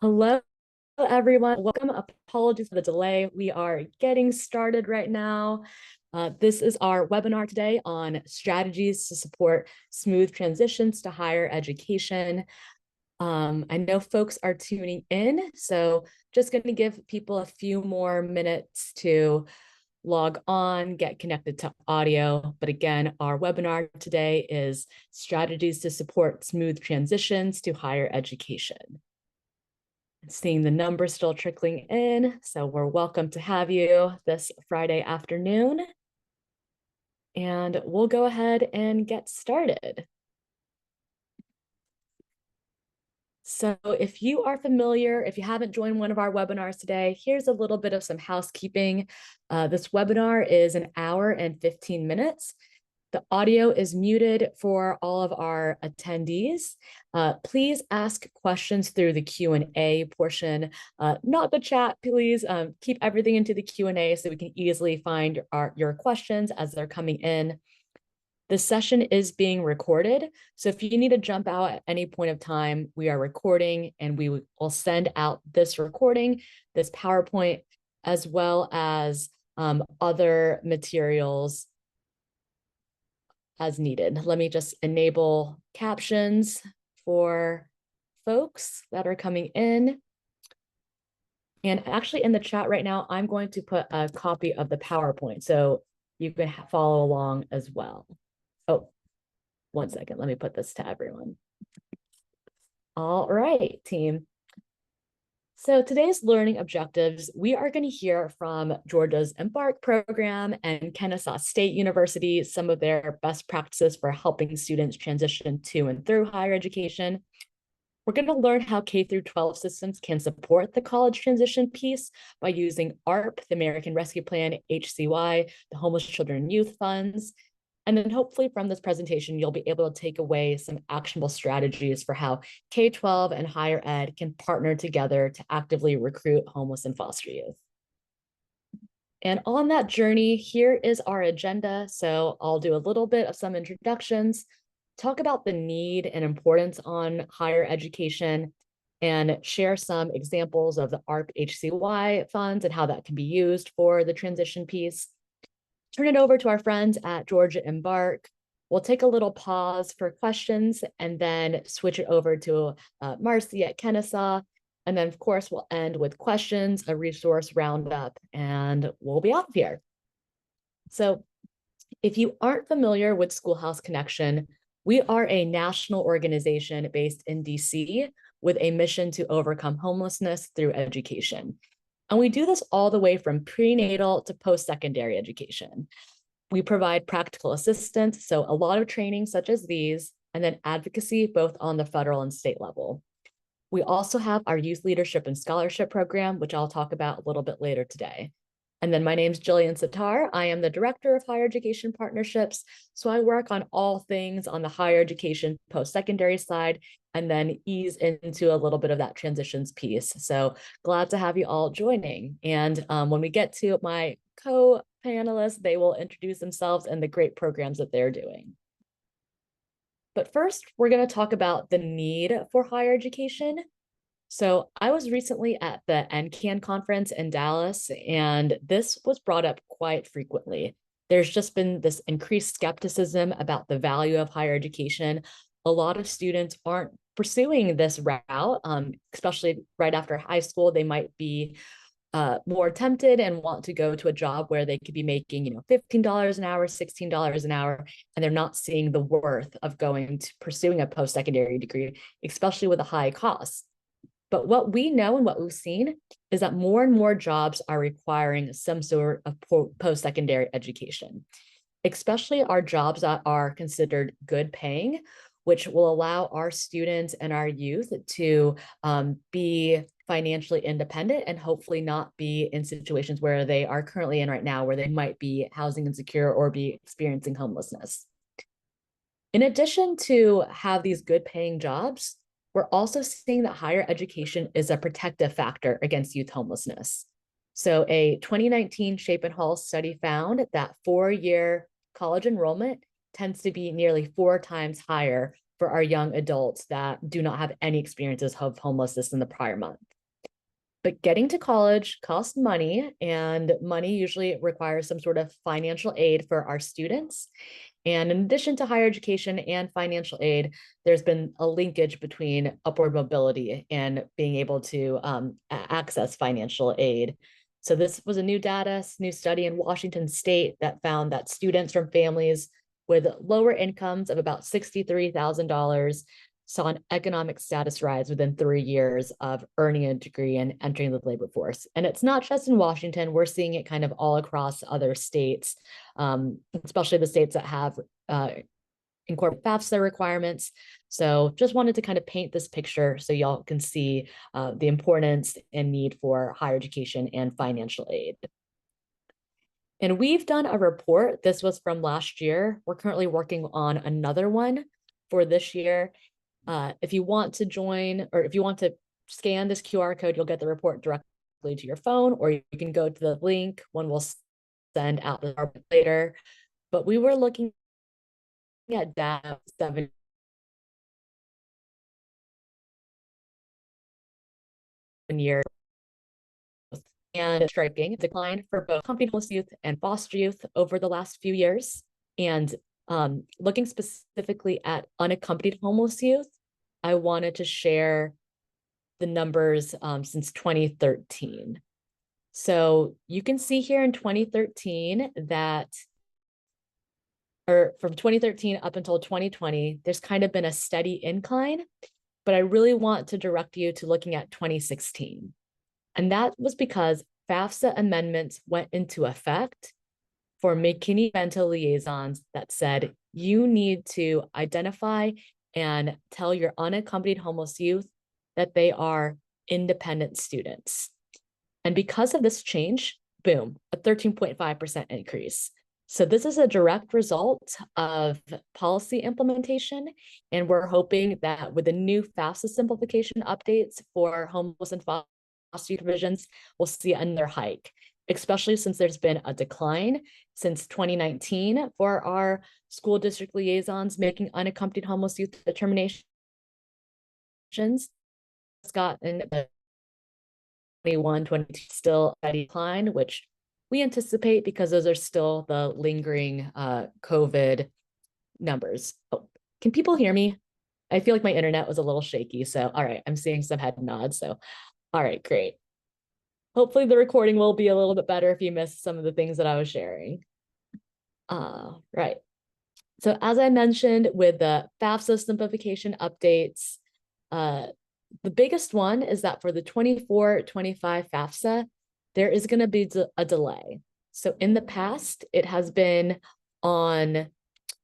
Hello, everyone. Welcome. Apologies for the delay. We are getting started right now. This is our webinar today on strategies to support smooth transitions to higher education. I know folks are tuning in, so just going to give people a few more minutes to log on, get connected to audio. But again, our webinar today is strategies to support smooth transitions to higher education. Seeing the numbers still trickling in, so we're welcome to have you this Friday afternoon. And we'll go ahead and get started. So if you are familiar, if you haven't joined one of our webinars today, here's a little bit of some housekeeping. This webinar is an hour and 15 minutes. The audio is muted for all of our attendees. Please ask questions through the Q&A portion, not the chat, please. Keep everything into the Q&A so we can easily find your questions as they're coming in. The session is being recorded, so if you need to jump out at any point of time, we are recording and we will send out this recording, this PowerPoint, as well as other materials as needed. Let me just enable captions for folks that are coming in. And actually in the chat right now, I'm going to put a copy of the PowerPoint so you can follow along as well. Oh, one second, let me put this to everyone. All right, team. So today's learning objectives, we are going to hear from Georgia's EMBARK program and Kennesaw State University, some of their best practices for helping students transition to and through higher education. We're going to learn how K-12 systems can support the college transition piece by using ARP, the American Rescue Plan, HCY, the Homeless Children and Youth Funds. And then hopefully from this presentation, you'll be able to take away some actionable strategies for how K-12 and higher ed can partner together to actively recruit homeless and foster youth. And on that journey, here is our agenda. So I'll do a little bit of some introductions, talk about the need and importance on higher education, and share some examples of the ARP-HCY funds and how that can be used for the transition piece. Turn it over to our friends at Georgia EMBARK. We'll take a little pause for questions and then switch it over to Marcy at Kennesaw. And then, of course, we'll end with questions, a resource roundup, and we'll be out of here. So if you aren't familiar with Schoolhouse Connection, we are a national organization based in DC with a mission to overcome homelessness through education. And we do this all the way from prenatal to post-secondary education. We provide practical assistance, so a lot of training such as these, and then advocacy both on the federal and state level. We also have our youth leadership and scholarship program, which I'll talk about a little bit later today. And then my name's Jillian Sitar. I am the Director of Higher Education Partnerships. So I work on all things on the higher education post-secondary side, and then ease into a little bit of that transitions piece. So glad to have you all joining. And when we get to my co-panelists, they will introduce themselves and the great programs that they're doing. But first, we're going to talk about the need for higher education. So I was recently at the NCAN conference in Dallas, and this was brought up quite frequently. There's just been this increased skepticism about the value of higher education. A lot of students aren't pursuing this route, especially right after high school. They might be more tempted and want to go to a job where they could be making, $15 an hour, $16 an hour, and they're not seeing the worth of going to pursuing a post-secondary degree, especially with a high cost. But what we know and what we've seen is that more and more jobs are requiring some sort of post-secondary education, especially our jobs that are considered good paying, which will allow our students and our youth to be financially independent and hopefully not be in situations where they are currently in right now, where they might be housing insecure or be experiencing homelessness. In addition to have these good paying jobs, we're also seeing that higher education is a protective factor against youth homelessness. So a 2019 Shape and Hall study found that 4-year college enrollment tends to be nearly 4 times higher for our young adults that do not have any experiences of homelessness in the prior month. But getting to college costs money, and money usually requires some sort of financial aid for our students. And in addition to higher education and financial aid, there's been a linkage between upward mobility and being able to access financial aid. So this was a new study in Washington State that found that students from families with lower incomes of about $63,000 saw an economic status rise within 3 years of earning a degree and entering the labor force. And it's not just in Washington, we're seeing it kind of all across other states, especially the states that have incorporated FAFSA requirements. So just wanted to kind of paint this picture so y'all can see the importance and need for higher education and financial aid. And we've done a report. This was from last year. We're currently working on another one for this year. If you want to join, or if you want to scan this QR code, you'll get the report directly to your phone, or you can go to the link. One will send out the report later. But we were looking at data 7 years, and striking decline for both accompanied homeless youth and foster youth over the last few years. And looking specifically at unaccompanied homeless youth, I wanted to share the numbers since 2013. So you can see here in 2013 that, or from 2013 up until 2020, there's kind of been a steady incline, but I really want to direct you to looking at 2016. And that was because FAFSA amendments went into effect for McKinney-Vento liaisons that said you need to identify and tell your unaccompanied homeless youth that they are independent students. And because of this change, boom, a 13.5% increase. So this is a direct result of policy implementation, and we're hoping that with the new FAFSA simplification updates for homeless and foster youth provisions, we'll see another hike, especially since there's been a decline since 2019 for our school district liaisons making unaccompanied homeless youth determinations. It's gotten 21, 22 still a decline, which we anticipate because those are still the lingering COVID numbers. Oh, can people hear me? I feel like my internet was a little shaky. So, all right, I'm seeing some head nods. So, all right, great. Hopefully the recording will be a little bit better if you missed some of the things that I was sharing. Right. So as I mentioned with the FAFSA simplification updates, the biggest one is that for the 24-25 FAFSA, there is going to be a delay. So in the past, it has been on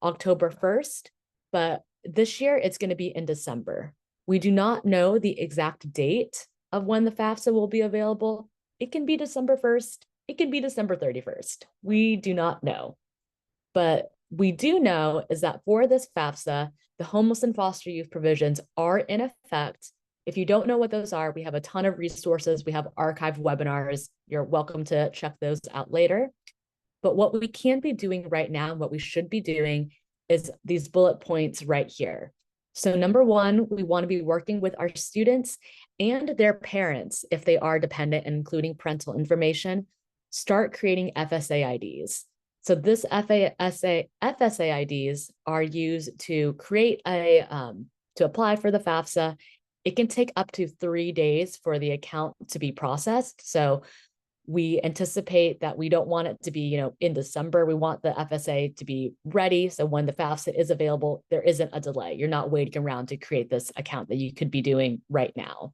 October 1st, but this year it's going to be in December. We do not know the exact date of when the FAFSA will be available. It can be December 1st. It can be December 31st. We do not know. But we do know is that for this FAFSA, the homeless and foster youth provisions are in effect. If you don't know what those are, we have a ton of resources. We have archived webinars. You're welcome to check those out later. But what we can be doing right now, what we should be doing is these bullet points right here. So number one, we want to be working with our students and their parents if they are dependent, including parental information, start creating FSA IDs. So this FSA IDs are used to create to apply for the FAFSA. It can take up to 3 days for the account to be processed. So we anticipate that we don't want it to be, in December. We want the FSA to be ready. So when the FAFSA is available, there isn't a delay. You're not waiting around to create this account that you could be doing right now.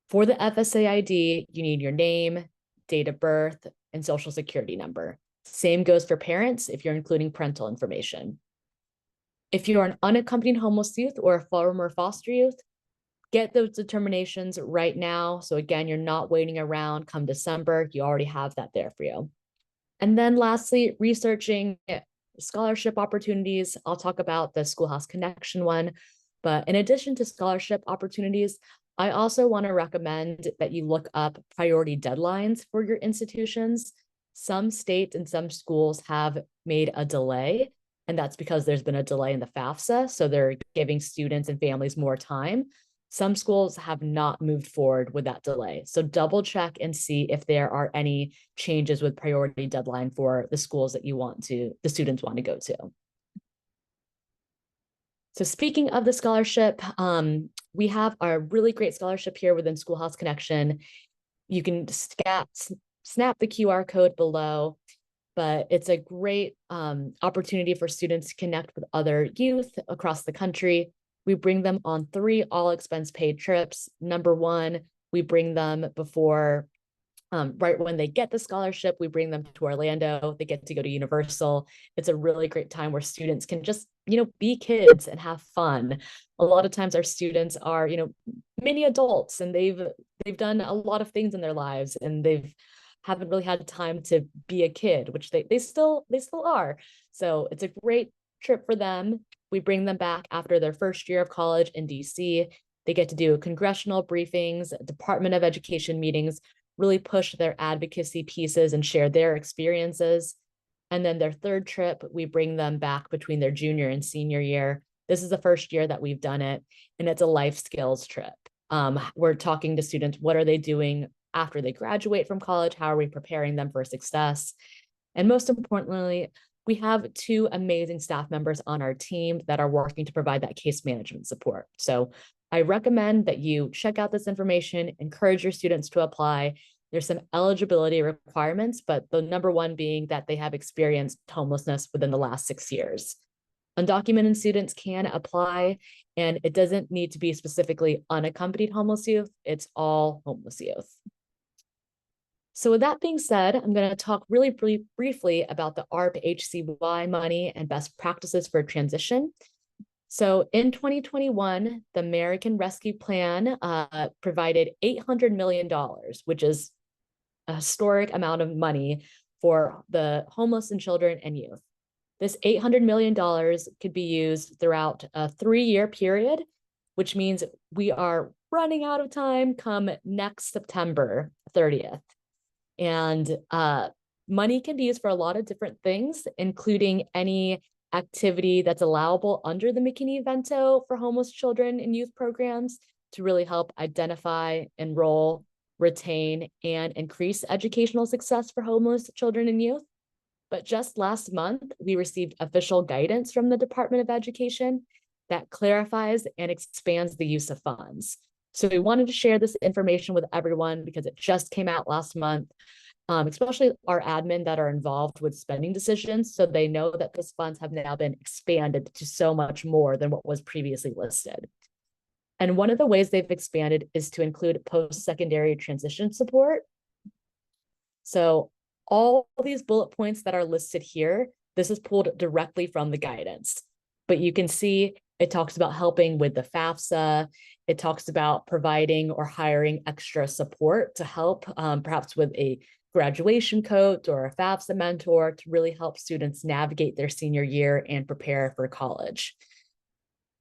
For the FSA ID, you need your name, date of birth, and social security number. Same goes for parents if you're including parental information. If you're an unaccompanied homeless youth or a former foster youth, get those determinations right now. So again, you're not waiting around come December. You already have that there for you. And then lastly, researching scholarship opportunities. I'll talk about the Schoolhouse Connection one. But in addition to scholarship opportunities, I also want to recommend that you look up priority deadlines for your institutions. Some states and some schools have made a delay And that's because there's been a delay in the FAFSA. So they're giving students and families more time. Some schools have not moved forward with that delay. So double check and see if there are any changes with priority deadline for the schools that the students want to go to. So speaking of the scholarship, we have a really great scholarship here within Schoolhouse Connection. You can snap the QR code below, but it's a great opportunity for students to connect with other youth across the country. We bring them on 3 all-expense paid trips. Number 1, we bring them before, right when they get the scholarship, we bring them to Orlando. They get to go to Universal. It's a really great time where students can just, be kids and have fun. A lot of times our students are, mini adults, and they've done a lot of things in their lives, and haven't really had time to be a kid, which they still are. So it's a great trip for them. We bring them back after their first year of college in DC. They get to do congressional briefings, Department of Education meetings, really push their advocacy pieces and share their experiences. And then their third trip, we bring them back between their junior and senior year. This is the first year that we've done it, and it's a life skills trip. We're talking to students, what are they doing after they graduate from college? How are we preparing them for success? And most importantly, we have 2 amazing staff members on our team that are working to provide that case management support. So I recommend that you check out this information, encourage your students to apply. There's some eligibility requirements, but the number 1 being that they have experienced homelessness within the last 6 years. Undocumented students can apply, and it doesn't need to be specifically unaccompanied homeless youth. It's all homeless youth. So with that being said, I'm going to talk really briefly about the ARP-HCY money and best practices for transition. So in 2021, the American Rescue Plan provided $800 million, which is a historic amount of money for the homeless and children and youth. This $800 million could be used throughout a 3-year period, which means we are running out of time come next September 30th. And money can be used for a lot of different things, including any activity that's allowable under the McKinney-Vento for homeless children and youth programs to really help identify, enroll, retain, and increase educational success for homeless children and youth. But just last month, we received official guidance from the Department of Education that clarifies and expands the use of funds. So we wanted to share this information with everyone because it just came out last month, especially our admin that are involved with spending decisions, so they know that those funds have now been expanded to so much more than what was previously listed. And one of the ways they've expanded is to include post-secondary transition support. So all these bullet points that are listed here, this is pulled directly from the guidance. But you can see it talks about helping with the FAFSA. It talks about providing or hiring extra support to help, perhaps with a graduation coach or a FAFSA mentor to really help students navigate their senior year and prepare for college.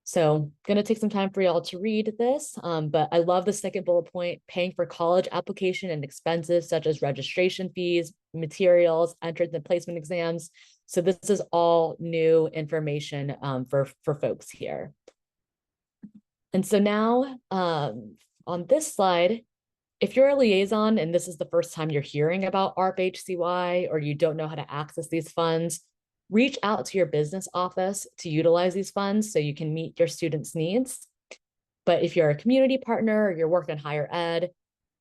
So going to take some time for y'all to read this, but I love the second bullet point, paying for college application and expenses such as registration fees, materials, entrance and placement exams. So this is all new information for folks here. And so now on this slide, if you're a liaison and this is the first time you're hearing about ARP-HCY or you don't know how to access these funds, reach out to your business office to utilize these funds so you can meet your students' needs. But if you're a community partner or you're working in higher ed,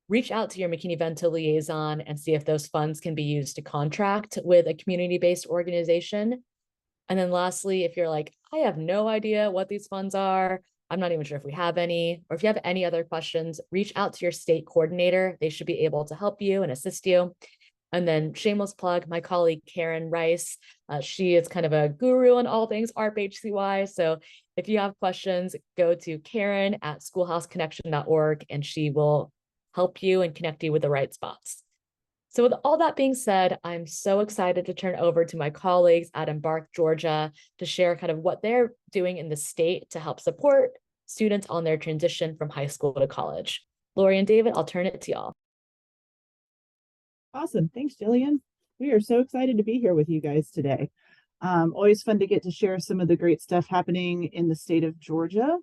reach out to your McKinney-Vento liaison and see if those funds can be used to contract with a community-based organization. And then lastly, if you're like, I have no idea what these funds are, I'm not even sure if we have any, or if you have any other questions, reach out to your state coordinator. They should be able to help you and assist you. And then shameless plug, my colleague, Karen Rice, she is kind of a guru on all things ARP-HCY. So if you have questions, go to Karen at schoolhouseconnection.org and she will help you and connect you with the right spots. So with all that being said, I'm so excited to turn over to my colleagues at EMBARK, Georgia, to share kind of what they're doing in the state to help support students on their transition from high school to college. Lori and David, I'll turn it to y'all. Awesome. Thanks, Jillian. We are so excited to be here with you guys today. Always fun to get to share some of the great stuff happening in the state of Georgia.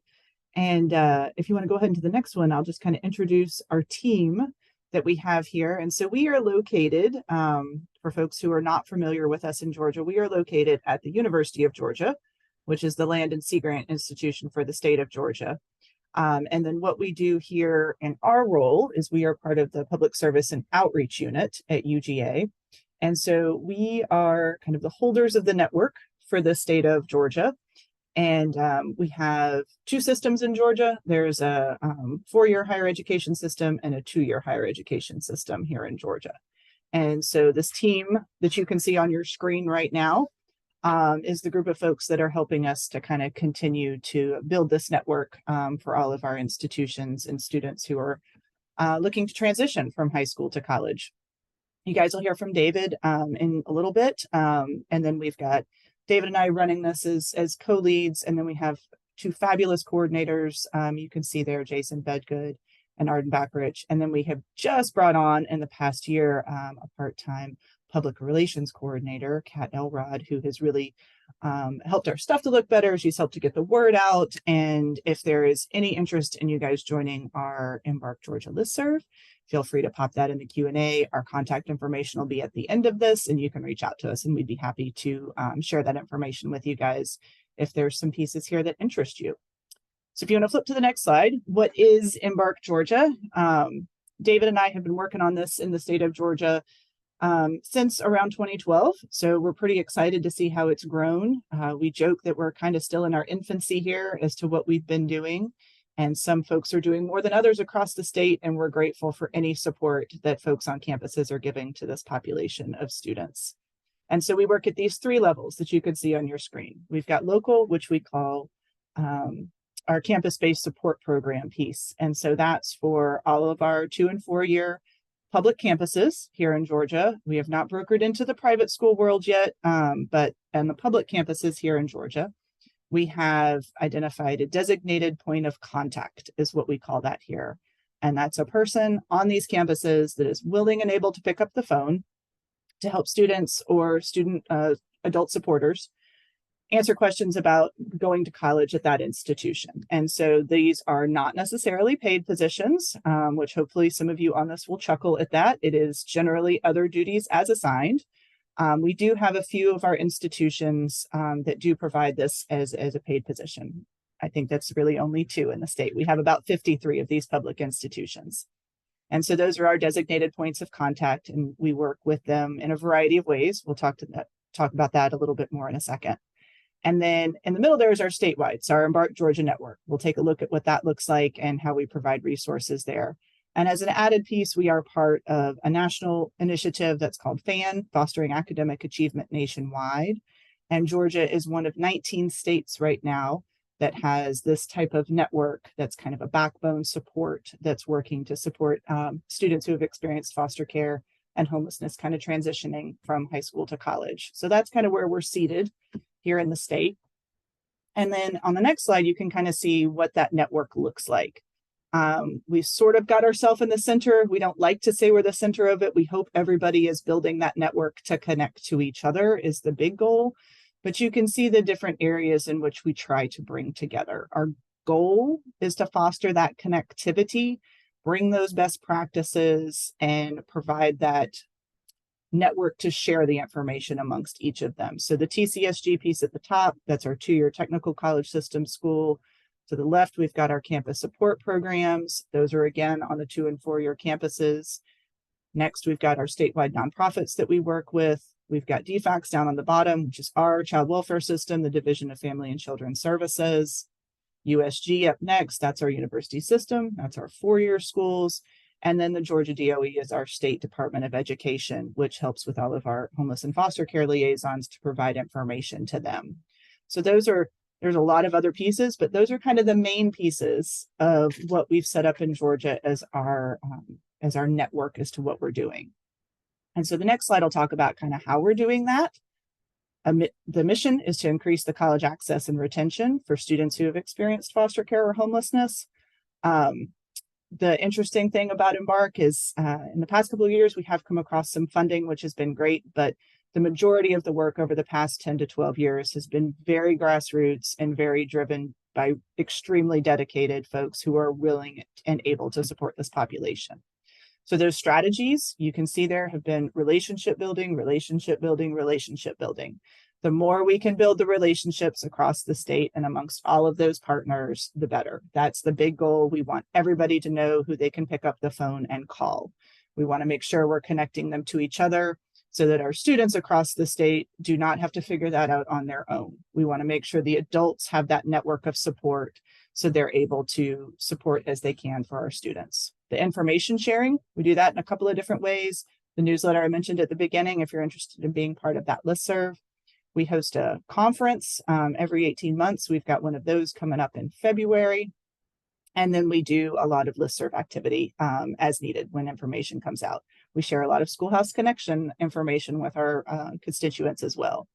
And if you want to go ahead into the next one, I'll just kind of introduce our team that we have here. And so we are located, for folks who are not familiar with us in Georgia, we are located at the University of Georgia, which is the Land and Sea Grant institution for the state of Georgia. And then what we do here in our role is we are part of the Public Service and Outreach Unit at UGA. And so we are kind of the holders of the network for the state of Georgia. And we have two systems in Georgia. There's a 4-year higher education system and a 2-year higher education system here in Georgia. And so this team that you can see on your screen right now is the group of folks that are helping us to kind of continue to build this network for all of our institutions and students who are looking to transition from high school to college. You guys will hear from David in a little bit. And then we've got David and I running this as co-leads, and then we have 2 fabulous coordinators. You can see there, Jason Bedgood and Arden Backrich. And then we have just brought on in the past year a part-time public relations coordinator, Kat Elrod, who has really helped our stuff to look better. She's helped to get the word out. And if there is any interest in you guys joining our EMBARK Georgia listserv, feel free to pop that in the Q&A. Our contact information will be at the end of this, and you can reach out to us, and we'd be happy to share that information with you guys if there's some pieces here that interest you. So if you want to flip to the next slide, what is EMBARK Georgia? David and I have been working on this in the state of Georgia since around 2012. So we're pretty excited to see how it's grown. We joke that we're kind of still in our infancy here as to what we've been doing. And some folks are doing more than others across the state, and we're grateful for any support that folks on campuses are giving to this population of students. And so we work at these 3 levels that you can see on your screen. We've got local, which we call our campus-based support program piece. And so that's for all of our 2- and 4-year public campuses here in Georgia. We have not brokered into the private school world yet, but on the public campuses here in Georgia, we have identified a designated point of contact, is what we call that here. And that's a person on these campuses that is willing and able to pick up the phone to help students or adult supporters answer questions about going to college at that institution. And so these are not necessarily paid positions, which hopefully some of you on this will chuckle at that. It is generally other duties as assigned. We do have a few of our institutions that do provide this as a paid position. I think that's really only 2 in the state. We have about 53 of these public institutions. And so those are our designated points of contact, and we work with them in a variety of ways. We'll talk about that a little bit more in a second. And then in the middle, there's our statewide, so our EMBARK Georgia network. We'll take a look at what that looks like and how we provide resources there. And as an added piece, we are part of a national initiative that's called FAN, Fostering Academic Achievement Nationwide. And Georgia is one of 19 states right now that has this type of network that's kind of a backbone support that's working to support students who have experienced foster care and homelessness kind of transitioning from high school to college. So that's kind of where we're seated here in the state. And then on the next slide, you can kind of see what that network looks like. We've sort of got ourselves in the center. We don't like to say we're the center of it. We hope everybody is building that network to connect to each other is the big goal. But you can see the different areas in which we try to bring together. Our goal is to foster that connectivity, bring those best practices, and provide that network to share the information amongst each of them. So the TCSG piece at the top, that's our 2-year technical college system school. To the left, we've got our campus support programs. Those are again on the 2- and 4-year campuses. Next, we've got our statewide nonprofits that we work with. We've got DFACS down on the bottom, which is our child welfare system, the Division of Family and Children's Services. USG up next, that's our university system. That's our 4-year schools. And then the Georgia DOE is our State Department of Education, which helps with all of our homeless and foster care liaisons to provide information to them. So there's a lot of other pieces, but those are kind of the main pieces of what we've set up in Georgia as our network as to what we're doing. And so the next slide will talk about kind of how we're doing that. The mission is to increase the college access and retention for students who have experienced foster care or homelessness. The interesting thing about EMBARK is in the past couple of years, we have come across some funding, which has been great, but the majority of the work over the past 10 to 12 years has been very grassroots and very driven by extremely dedicated folks who are willing and able to support this population. So those strategies you can see there have been relationship building, relationship building, relationship building. The more we can build the relationships across the state and amongst all of those partners, the better. That's the big goal. We want everybody to know who they can pick up the phone and call. We want to make sure we're connecting them to each other so that our students across the state do not have to figure that out on their own. We want to make sure the adults have that network of support so they're able to support as they can for our students. The information sharing, we do that in a couple of different ways. The newsletter I mentioned at the beginning, if you're interested in being part of that listserv. We host a conference every 18 months. We've got one of those coming up in February. And then we do a lot of listserv activity as needed when information comes out. We share a lot of Schoolhouse Connection information with our constituents as well.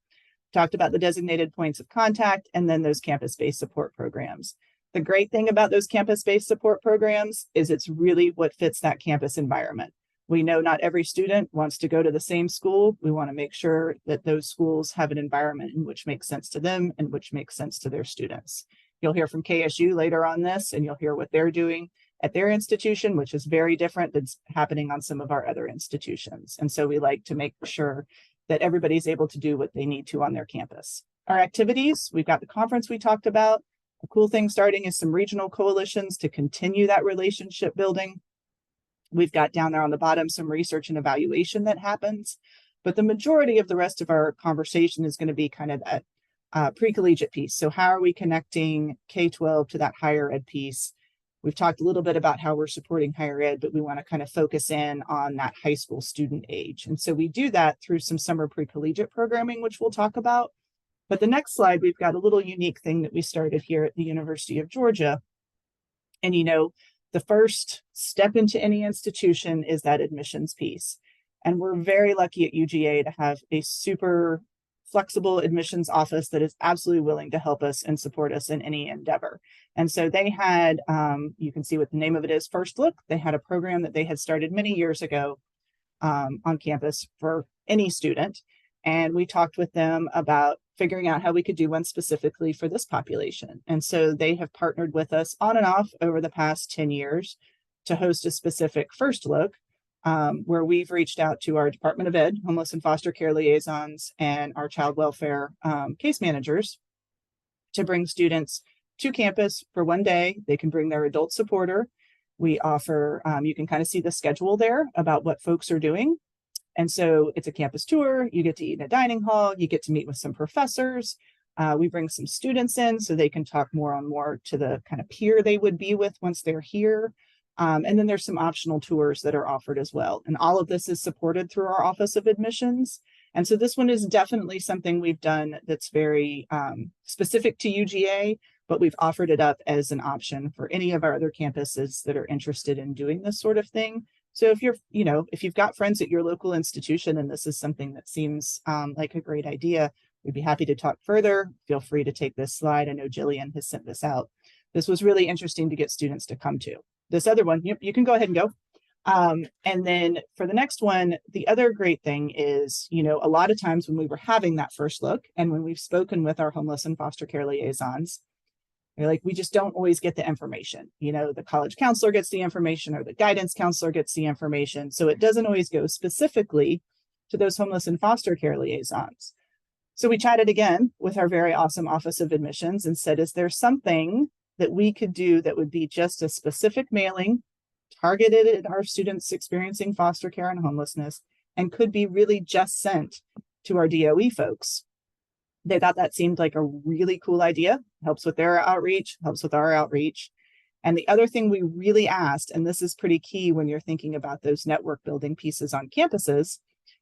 Talked about the designated points of contact and then those campus-based support programs. The great thing about those campus-based support programs is it's really what fits that campus environment. We know not every student wants to go to the same school. We want to make sure that those schools have an environment in which makes sense to them and which makes sense to their students. You'll hear from KSU later on this, and you'll hear what they're doing at their institution, which is very different that's happening on some of our other institutions. And so we like to make sure that everybody's able to do what they need to on their campus. Our activities, we've got the conference we talked about. A cool thing starting is some regional coalitions to continue that relationship building. We've got down there on the bottom some research and evaluation that happens, but the majority of the rest of our conversation is going to be kind of that pre-collegiate piece. So how are we connecting K-12 to that higher ed piece? We've talked a little bit about how we're supporting higher ed, but we want to kind of focus in on that high school student age. And so we do that through some summer pre-collegiate programming, which we'll talk about. But the next slide, we've got a little unique thing that we started here at the University of Georgia. And, you know, the first step into any institution is that admissions piece. And we're very lucky at UGA to have a super flexible admissions office that is absolutely willing to help us and support us in any endeavor. And so they had, you can see what the name of it is, First Look. They had a program that they had started many years ago on campus for any student. And we talked with them about figuring out how we could do one specifically for this population. And so they have partnered with us on and off over the past 10 years to host a specific First Look, where we've reached out to our Department of Ed, homeless and foster care liaisons, and our child welfare case managers to bring students to campus for one day. They can bring their adult supporter. We offer, you can kind of see the schedule there about what folks are doing. And so it's a campus tour. You get to eat in a dining hall. You get to meet with some professors. We bring some students in so they can talk more to the kind of peer they would be with once they're here. And then there's some optional tours that are offered as well. And all of this is supported through our Office of Admissions. And so this one is definitely something we've done that's very specific to UGA, but we've offered it up as an option for any of our other campuses that are interested in doing this sort of thing. So if you're, if you've got friends at your local institution and this is something that seems like a great idea, we'd be happy to talk further. Feel free to take this slide. I know Jillian has sent this out. This was really interesting to get students to come to. This other one, you can go ahead and go. And then for the next one, the other great thing is, a lot of times when we were having that First Look and when we've spoken with our homeless and foster care liaisons, they're like, we just don't always get the information. The college counselor gets the information or the guidance counselor gets the information. So it doesn't always go specifically to those homeless and foster care liaisons. So we chatted again with our very awesome Office of Admissions and said, is there something that we could do that would be just a specific mailing targeted at our students experiencing foster care and homelessness and could be really just sent to our DOE folks? They thought that seemed like a really cool idea. Helps with their outreach, helps with our outreach. And the other thing we really asked, and this is pretty key when you're thinking about those network building pieces on campuses,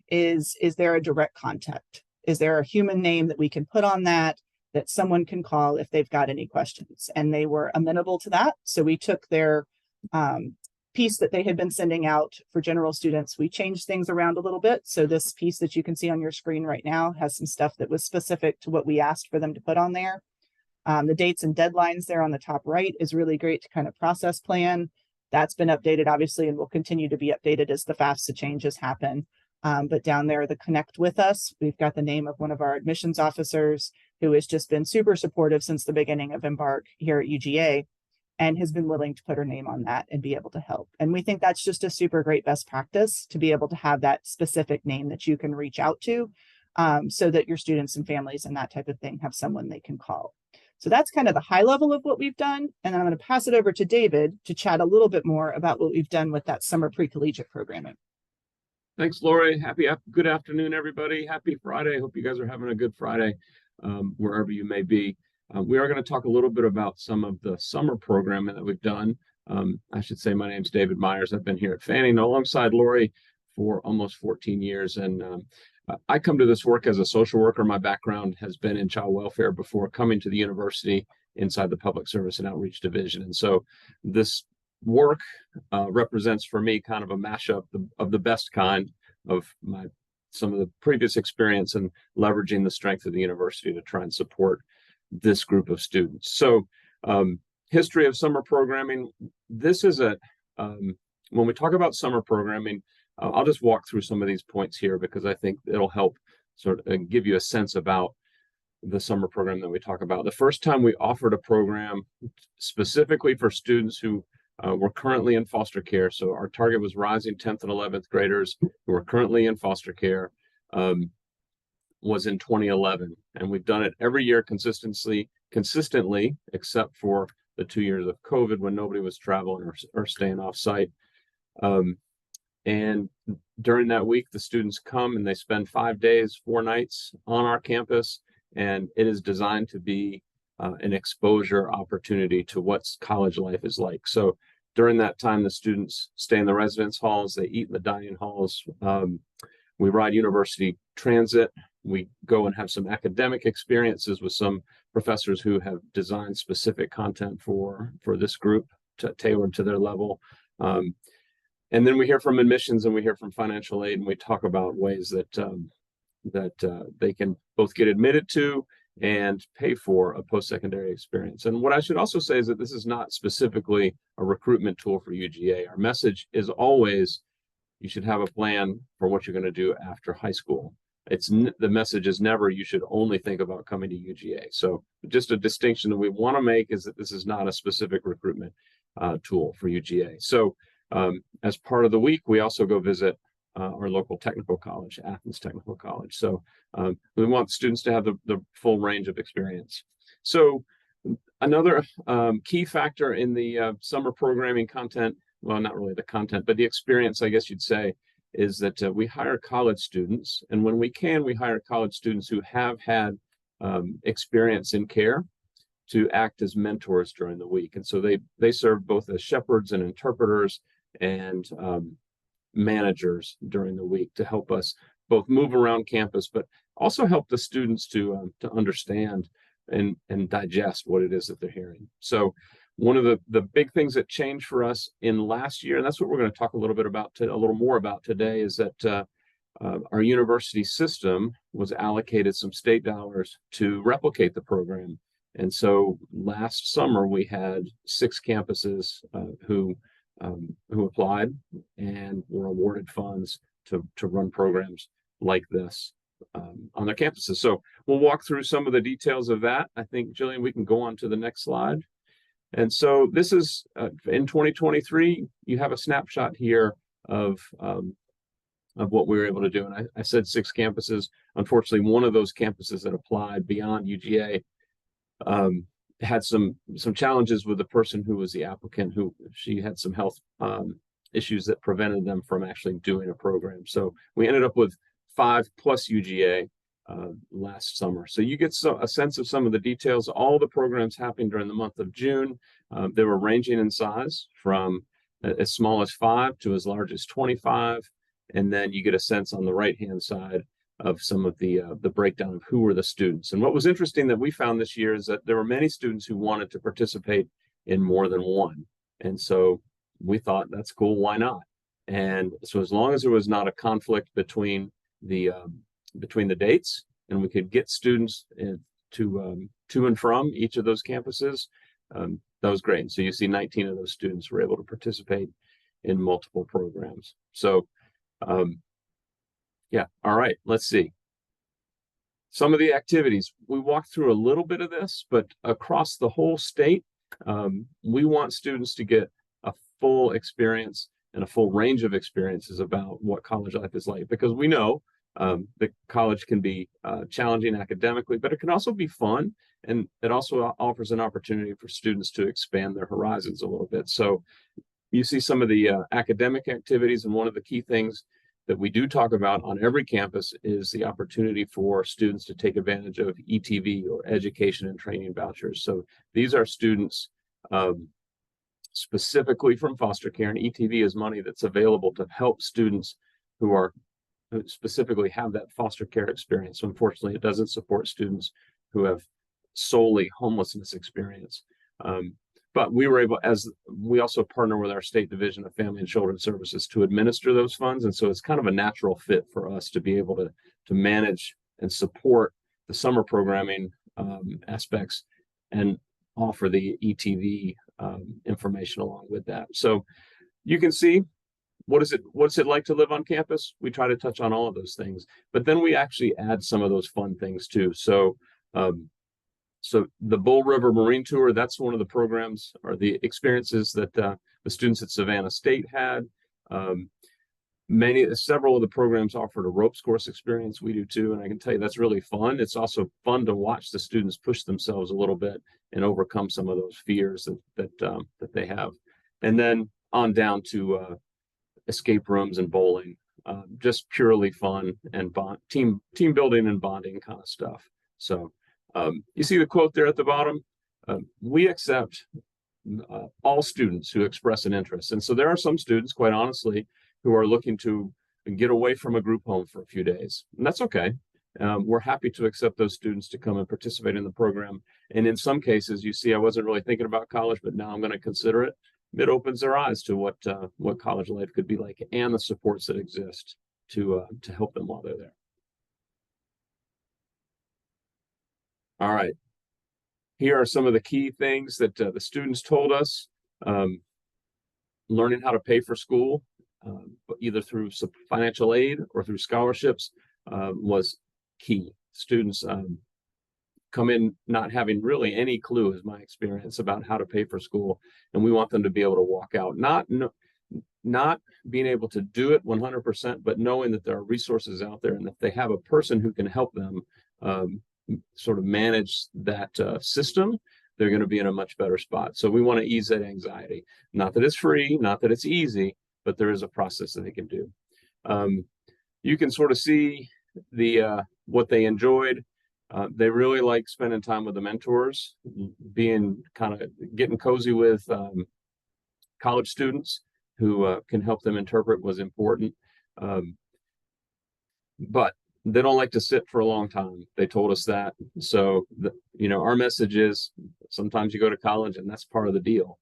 is there a direct contact? Is there a human name that we can put on that someone can call if they've got any questions? And they were amenable to that. So we took their piece that they had been sending out for general students. We changed things around a little bit. So this piece that you can see on your screen right now has some stuff that was specific to what we asked for them to put on there. The dates and deadlines there on the top right is really great to kind of process plan. That's been updated, obviously, and will continue to be updated as the FAFSA changes happen. But down there, the Connect With Us, we've got the name of one of our admissions officers who has just been super supportive since the beginning of EMBARK here at UGA, and has been willing to put her name on that and be able to help. And we think that's just a super great best practice to be able to have that specific name that you can reach out to, so that your students and families and that type of thing have someone they can call. So that's kind of the high level of what we've done. And then I'm going to pass it over to David to chat a little bit more about what we've done with that summer pre-collegiate programming. Thanks, Lori. Good afternoon, everybody. Happy Friday. Hope you guys are having a good Friday, wherever you may be. We are going to talk a little bit about some of the summer programming that we've done. I should say my name's David Myers. I've been here at Fanning alongside Lori for almost 14 years. And I come to this work as a social worker. My background has been in child welfare before coming to the university inside the Public Service and Outreach Division. And so this work represents for me kind of a mashup of the best kind of some of the previous experience and leveraging the strength of the university to try and support this group of students. So history of summer programming. This is when we talk about summer programming, I'll just walk through some of these points here because I think it'll help sort of give you a sense about the summer program that we talk about. The first time we offered a program specifically for students who were currently in foster care. So our target was rising 10th and 11th graders who are currently in foster care, was in 2011. And we've done it every year consistently, except for the 2 years of COVID when nobody was traveling or staying off site. And during that week, the students come and they spend 5 days, 4 nights on our campus. And it is designed to be an exposure opportunity to what college life is like. So during that time, the students stay in the residence halls, they eat in the dining halls. We ride university transit. We go and have some academic experiences with some professors who have designed specific content for this group tailored to their level. And then we hear from admissions and we hear from financial aid, and we talk about ways that they can both get admitted to and pay for a post-secondary experience. And what I should also say is that this is not specifically a recruitment tool for UGA. Our message is always, you should have a plan for what you're going to do after high school. The message is never, you should only think about coming to UGA. So just a distinction that we want to make is that this is not a specific recruitment tool for UGA. So as part of the week, we also go visit our local technical college, Athens Technical College. So we want students to have the full range of experience. So another key factor in the summer programming content, well, not really the content, but the experience, I guess you'd say, is that we hire college students. And when we can, we hire college students who have had experience in care to act as mentors during the week. And so they serve both as shepherds and interpreters and managers during the week to help us both move around campus, but also help the students to understand and digest what it is that they're hearing. So one of the big things that changed for us in last year, and that's what we're going to talk a little more about today, is that our university system was allocated some state dollars to replicate the program. And so last summer we had 6 campuses who applied and were awarded funds to run programs like this on their campuses. So we'll walk through some of the details of that. I think, Jillian, we can go on to the next slide. And so this is in 2023, you have a snapshot here of what we were able to do. And I said 6 campuses. Unfortunately, one of those campuses that applied beyond UGA had some challenges with the person who was the applicant, who she had some health issues that prevented them from actually doing a program. So we ended up with 5 plus UGA last summer. So you get a sense of some of the details. All the programs happening during the month of June. They were ranging in size from as small as 5 to as large as 25. And then you get a sense on the right-hand side of some of the breakdown of who were the students. And what was interesting that we found this year is that there were many students who wanted to participate in more than one. And so we thought, that's cool, why not? And so as long as there was not a conflict between the dates, and we could get students to and from each of those campuses, that was great. And so you see 19 of those students were able to participate in multiple programs. So Yeah. All right. Let's see. Some of the activities, we walked through a little bit of this, but across the whole state, we want students to get a full experience and a full range of experiences about what college life is like, because we know that college can be challenging academically, but it can also be fun. And it also offers an opportunity for students to expand their horizons a little bit. So you see some of the academic activities, and one of the key things that we do talk about on every campus is the opportunity for students to take advantage of ETV, or education and training vouchers. So these are students specifically from foster care, and ETV is money that's available to help students who specifically have that foster care experience. So unfortunately, it doesn't support students who have solely homelessness experience. But we were able, as we also partner with our State Division of Family and Children's Services to administer those funds. And so it's kind of a natural fit for us to be able to manage and support the summer programming aspects and offer the ETV information along with that. So you can see, what's it like to live on campus? We try to touch on all of those things, but then we actually add some of those fun things too. So so the Bull River Marine Tour, that's one of the programs or the experiences that the students at Savannah State had. Several of the programs offered a ropes course experience. We do too, and I can tell you that's really fun. It's also fun to watch the students push themselves a little bit and overcome some of those fears that they have. And then on down to escape rooms and bowling, just purely fun and team building and bonding kind of stuff. So you see the quote there at the bottom. We accept all students who express an interest. And so there are some students, quite honestly, who are looking to get away from a group home for a few days. And that's okay. We're happy to accept those students to come and participate in the program. And in some cases, you see, I wasn't really thinking about college, but now I'm going to consider it. It opens their eyes to what college life could be like, and the supports that exist to help them while they're there. All right. Here are some of the key things that the students told us. Learning how to pay for school, either through financial aid or through scholarships, was key. Students come in not having really any clue, is my experience, about how to pay for school. And we want them to be able to walk out, not being able to do it 100%, but knowing that there are resources out there, and if they have a person who can help them sort of manage that system, they're going to be in a much better spot. So we want to ease that anxiety. Not that it's free, not that it's easy, but there is a process that they can do. You can sort of see what they enjoyed. They really like spending time with the mentors, getting cozy with college students who can help them interpret was important. But they don't like to sit for a long time. They told us that. So, our message is sometimes you go to college and that's part of the deal.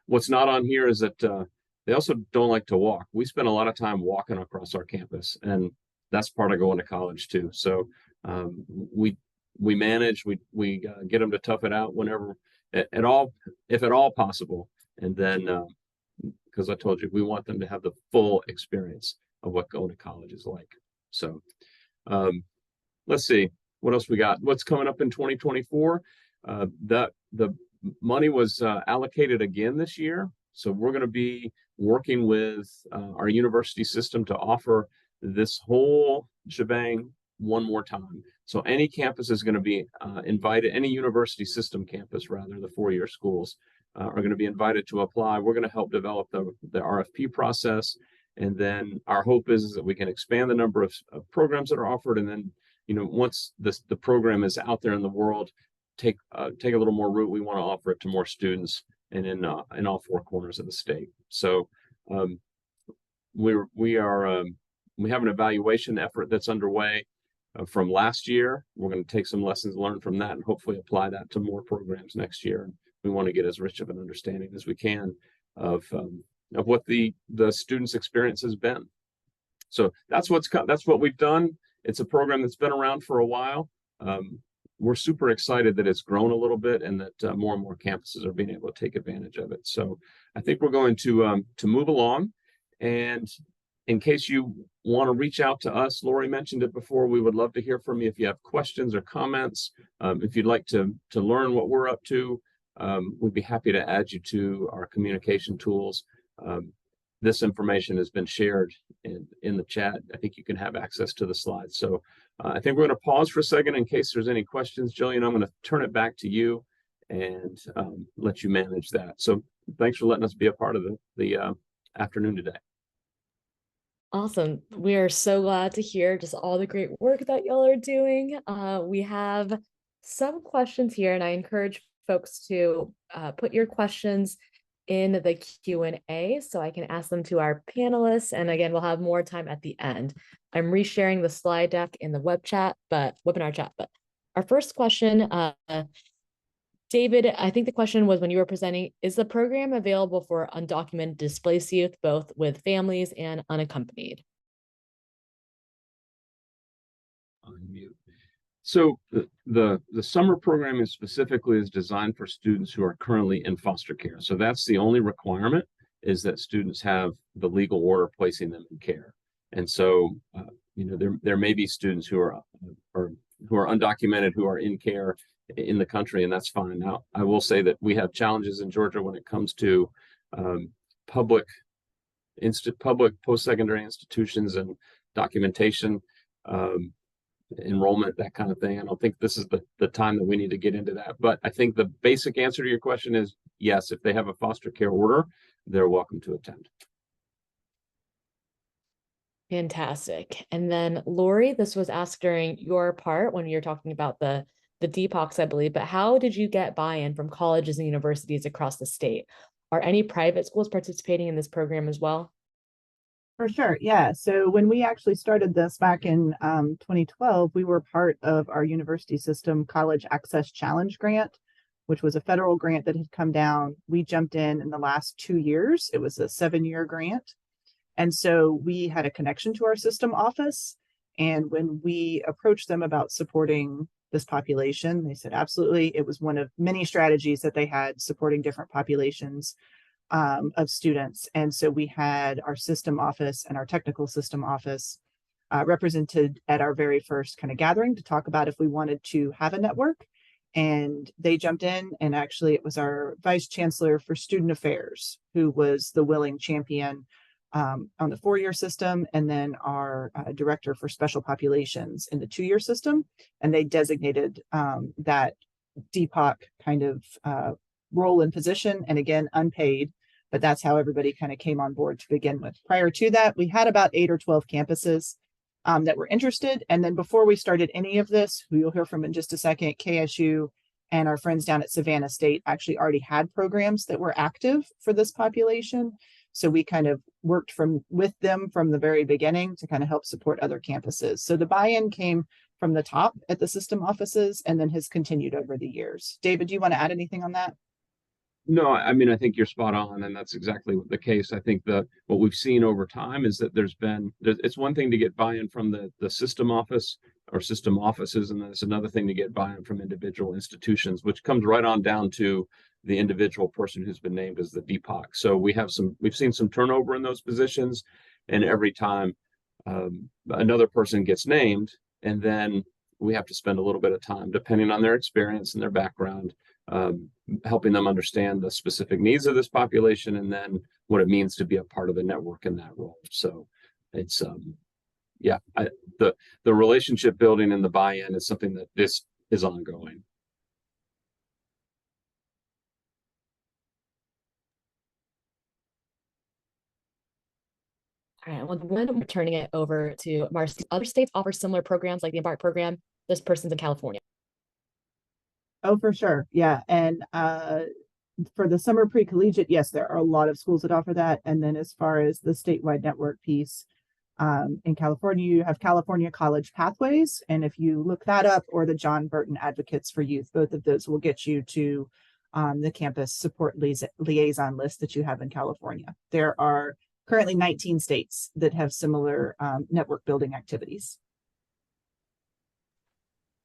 What's not on here is that they also don't like to walk. We spend a lot of time walking across our campus, and that's part of going to college too. So we manage, we get them to tough it out whenever if at all possible. And then, because I told you, we want them to have the full experience of what going to college is like. So let's see what else we got. What's coming up in 2024? The money was allocated again this year. So we're going to be working with our university system to offer this whole shebang one more time. So any campus is going to be invited, any university system campus, rather, the four-year schools are going to be invited to apply. We're going to help develop the RFP process. And then our hope is that we can expand the number of programs that are offered. And then, once the program is out there in the world, take a little more root. We want to offer it to more students and in all four corners of the state. So we have an evaluation effort that's underway from last year. We're going to take some lessons learned from that and hopefully apply that to more programs next year. We want to get as rich of an understanding as we can of what the students' experience has been. So that's what we've done. It's a program that's been around for a while. We're super excited that it's grown a little bit and that more and more campuses are being able to take advantage of it. So I think we're going to move along, and in case you want to reach out to us, Lori mentioned it before, we would love to hear from you if you have questions or comments. If you'd like to learn what we're up to, we'd be happy to add you to our communication tools. This information has been shared in the chat. I think you can have access to the slides. So I think we're going to pause for a second in case there's any questions. Jillian, I'm going to turn it back to you and let you manage that. So thanks for letting us be a part of the afternoon today. Awesome. We are so glad to hear just all the great work that y'all are doing. We have some questions here, and I encourage folks to put your questions in the Q&A so I can ask them to our panelists. And again, we'll have more time at the end. I'm resharing the slide deck in the webinar chat. But our first question, David, I think the question was when you were presenting, is the program available for undocumented displaced youth, both with families and unaccompanied? Unmute. So the summer program specifically is designed for students who are currently in foster care. So that's the only requirement, is that students have the legal order placing them in care. And so, there may be students who are undocumented who are in care in the country, and that's fine. Now, I will say that we have challenges in Georgia when it comes to public post-secondary institutions and documentation, enrollment, that kind of thing. I don't think this is the time that we need to get into that. But I think the basic answer to your question is yes, if they have a foster care order, they're welcome to attend. Fantastic. And then Lori, this was asked during your part when you're talking about the DPOCs, I believe, but how did you get buy-in from colleges and universities across the state? Are any private schools participating in this program as well? For sure, yeah. So when we actually started this back in 2012, we were part of our university system College Access Challenge Grant, which was a federal grant that had come down. We jumped in the last 2 years. It was a 7-year grant. And so we had a connection to our system office. And when we approached them about supporting this population, they said, absolutely. It was one of many strategies that they had supporting different populations of students. And so we had our system office and our technical system office represented at our very first kind of gathering to talk about if we wanted to have a network. And they jumped in, and actually it was our vice chancellor for student affairs who was the willing champion on the 4-year system, and then our director for special populations in the 2-year system. And they designated that DPOC kind of role and position, and again, unpaid, but that's how everybody kind of came on board to begin with. Prior to that, we had about 8 or 12 campuses that were interested. And then before we started any of this, who you'll hear from in just a second, KSU and our friends down at Savannah State actually already had programs that were active for this population. So we kind of worked with them from the very beginning to kind of help support other campuses. So the buy-in came from the top at the system offices and then has continued over the years. David, do you want to add anything on that? No, I mean, I think you're spot on, and that's exactly the case. I think what we've seen over time is that it's one thing to get buy-in from the system office or system offices, and then it's another thing to get buy-in from individual institutions, which comes right on down to the individual person who's been named as the DPOC. So we've seen some turnover in those positions, and every time another person gets named, and then we have to spend a little bit of time, depending on their experience and their background, helping them understand the specific needs of this population and then what it means to be a part of the network in that role. So it's the relationship building and the buy-in is something that this is ongoing. All right, well, when we're turning it over to Marcy, other states offer similar programs like the EMBARK program. This person's in California. Oh, for sure. Yeah. And for the summer pre-collegiate, yes, there are a lot of schools that offer that. And then as far as the statewide network piece, in California, you have California College Pathways. And if you look that up, or the John Burton Advocates for Youth, both of those will get you to the campus support liaison list that you have in California. There are currently 19 states that have similar network building activities.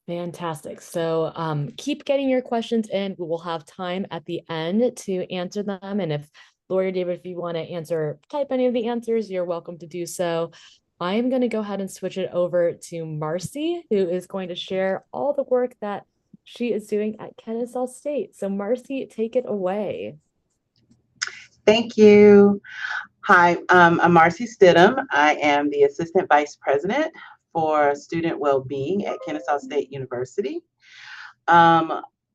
Fantastic. So keep getting your questions in. We will have time at the end to answer them. And if Lori or David, if you want to type any of the answers, you're welcome to do so. I'm going to go ahead and switch it over to Marcy, who is going to share all the work that she is doing at Kennesaw State. So Marcy, take it away. Thank you. Hi, I'm Marcy Stidham. I am the Assistant Vice President for Student Wellbeing at Kennesaw State University.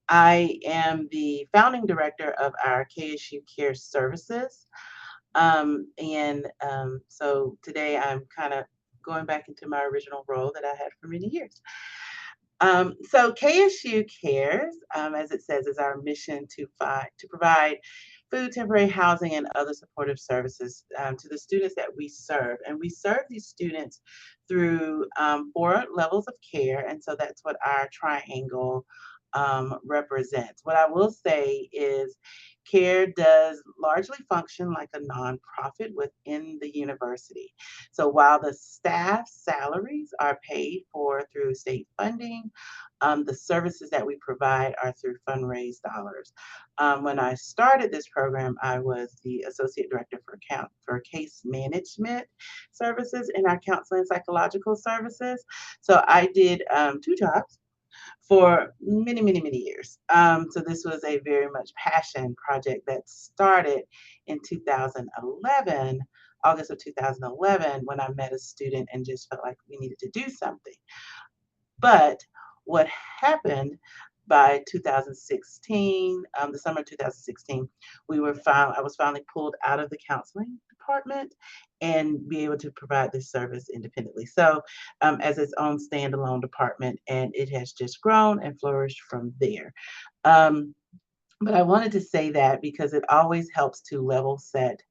I am the founding director of our KSU Care Services. So today I'm kind of going back into my original role that I had for many years. So KSU Cares, as it says, is our mission to provide food, temporary housing, and other supportive services to the students that we serve. And we serve these students through 4 levels of care. And so that's what our triangle represents. What I will say is CARE does largely function like a nonprofit within the university. So while the staff salaries are paid for through state funding, the services that we provide are through fundraised dollars. When I started this program, I was the associate director for case management services in our counseling and psychological services. So I did 2 jobs for many, many, many years. So this was a very much passion project that started in 2011, August of 2011, when I met a student and just felt like we needed to do something. But what happened by 2016, the summer of 2016, I was finally pulled out of the counseling department and be able to provide this service independently. So as its own standalone department, and it has just grown and flourished from there. But I wanted to say that because it always helps to level set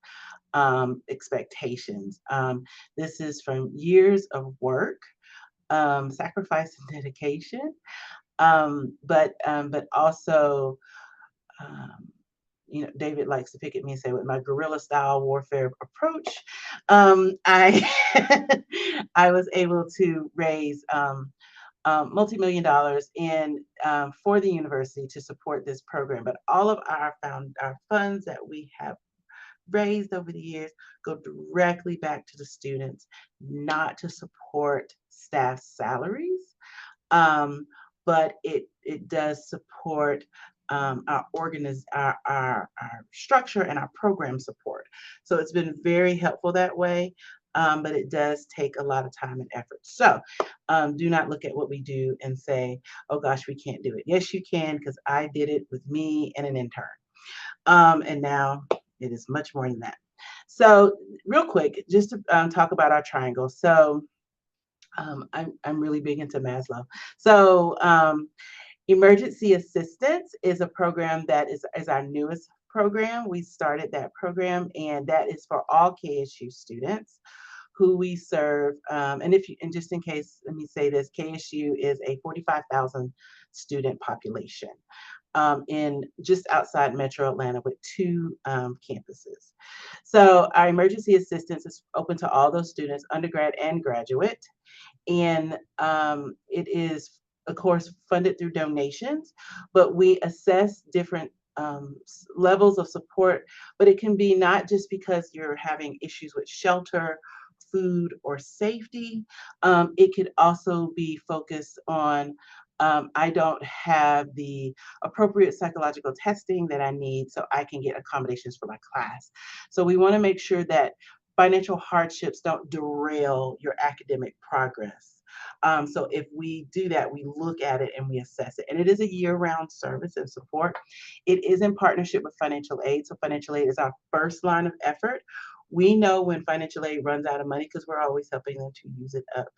expectations. This is from years of work, sacrifice and dedication, but also, David likes to pick at me and say, with my guerrilla style warfare approach, I I was able to raise multi-million dollars for the university to support this program. But all of our funds that we have raised over the years go directly back to the students, not to support staff salaries. But it does support our structure and our program support. So it's been very helpful that way, but it does take a lot of time and effort. So do not look at what we do and say, oh gosh, we can't do it. Yes, you can, because I did it with me and an intern. And now it is much more than that. So real quick, just to talk about our triangle. So I'm really big into Maslow. So emergency assistance is a program that is our newest program. We started that program, and that is for all KSU students who we serve. And just in case, let me say this: KSU is a 45,000 student population in just outside Metro Atlanta with 2 campuses. So our emergency assistance is open to all those students, undergrad and graduate. And it is, of course, funded through donations, but we assess different levels of support. But it can be not just because you're having issues with shelter, food, or safety. It could also be focused on I don't have the appropriate psychological testing that I need, so I can get accommodations for my class. So we want to make sure that financial hardships don't derail your academic progress. So if we do that, we look at it and we assess it. And it is a year-round service and support. It is in partnership with financial aid. So financial aid is our first line of effort. We know when financial aid runs out of money because we're always helping them to use it up.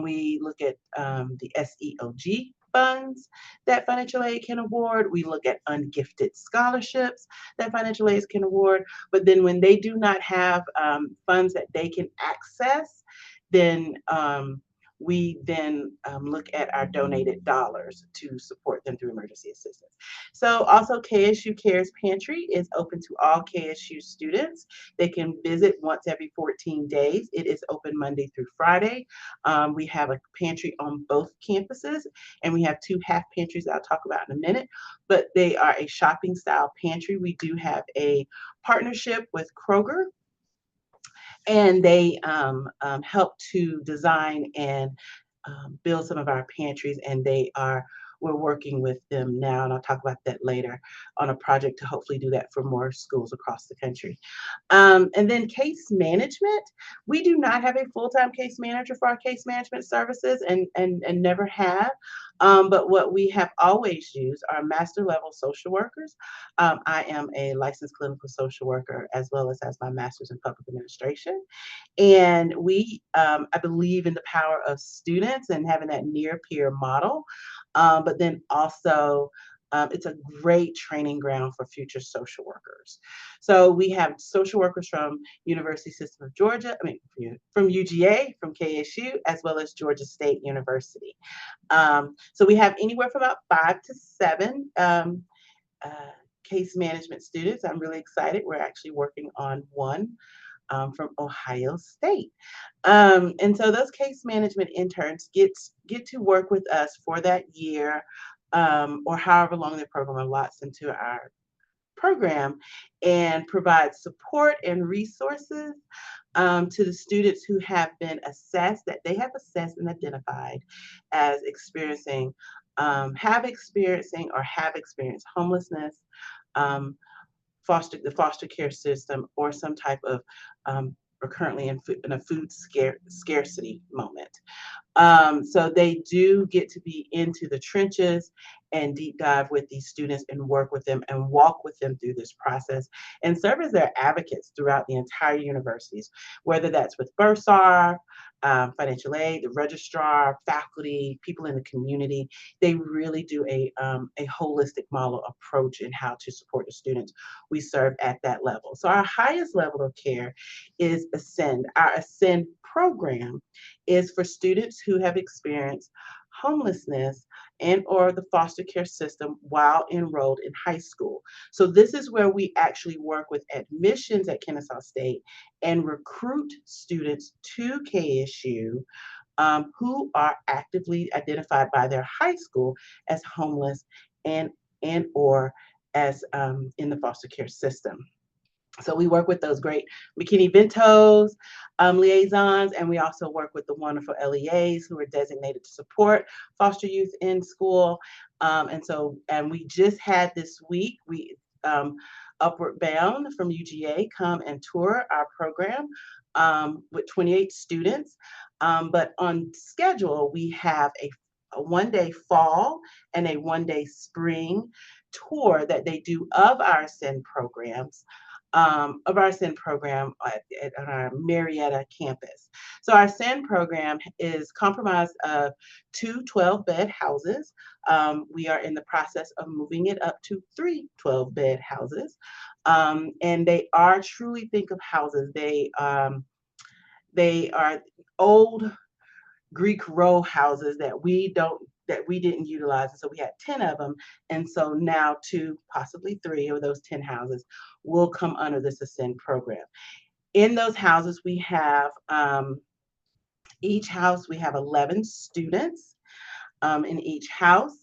We look at the SEOG funds that financial aid can award. We look at ungifted scholarships that financial aid can award. But then when they do not have funds that they can access, then we then look at our donated dollars to support them through emergency assistance. So also KSU Cares Pantry is open to all KSU students. They can visit once every 14 days. It is open Monday through Friday. We have a pantry on both campuses, and we have 2 half pantries that I'll talk about in a minute, but they are a shopping style pantry. We do have a partnership with Kroger, and they help to design and build some of our pantries, and we're working with them now, and I'll talk about that later, on a project to hopefully do that for more schools across the country. And then case management. We do not have a full-time case manager for our case management services, and never have. But what we have always used are master level social workers. I am a licensed clinical social worker, as well as my master's in public administration. And I believe in the power of students and having that near peer model. But then also, it's a great training ground for future social workers. So we have social workers from University System of Georgia, from UGA, from KSU, as well as Georgia State University. So we have anywhere from about 5 to 7 case management students. I'm really excited. We're actually working on one from Ohio State. And so those case management interns get to work with us for that year, or however long their program allots into our program, and provide support and resources to the students who have been assessed, that they have assessed and identified as have experienced homelessness, the foster care system, or some type of or currently in a food scarcity moment. So they do get to be into the trenches and deep dive with these students and work with them and walk with them through this process and serve as their advocates throughout the entire universities, whether that's with bursar, financial aid, the registrar, faculty, people in the community. They really do a holistic model approach in how to support the students we serve at that level. So our highest level of care is Ascend. Our Ascend program is for students who have experienced homelessness and or the foster care system while enrolled in high school. So this is where we actually work with admissions at Kennesaw State and recruit students to KSU who are actively identified by their high school as homeless and or as in the foster care system. So we work with those great McKinney-Ventos liaisons, and we also work with the wonderful LEAs who are designated to support foster youth in school. And we just had this week, Upward Bound from UGA come and tour our program with 28 students. But on schedule, we have a one-day fall and a one-day spring tour that they do of our Ascend programs. Of our Ascend program at our Marietta campus. So our Ascend program is comprised of 2 12-bed houses. We are in the process of moving it up to 3 12-bed houses. And they are truly think of houses. They are old Greek row houses that we didn't utilize. And so we had 10 of them. And so now 2, possibly 3 of those 10 houses will come under this Ascend program. In those houses, we have, each house, we have 11 students in each house.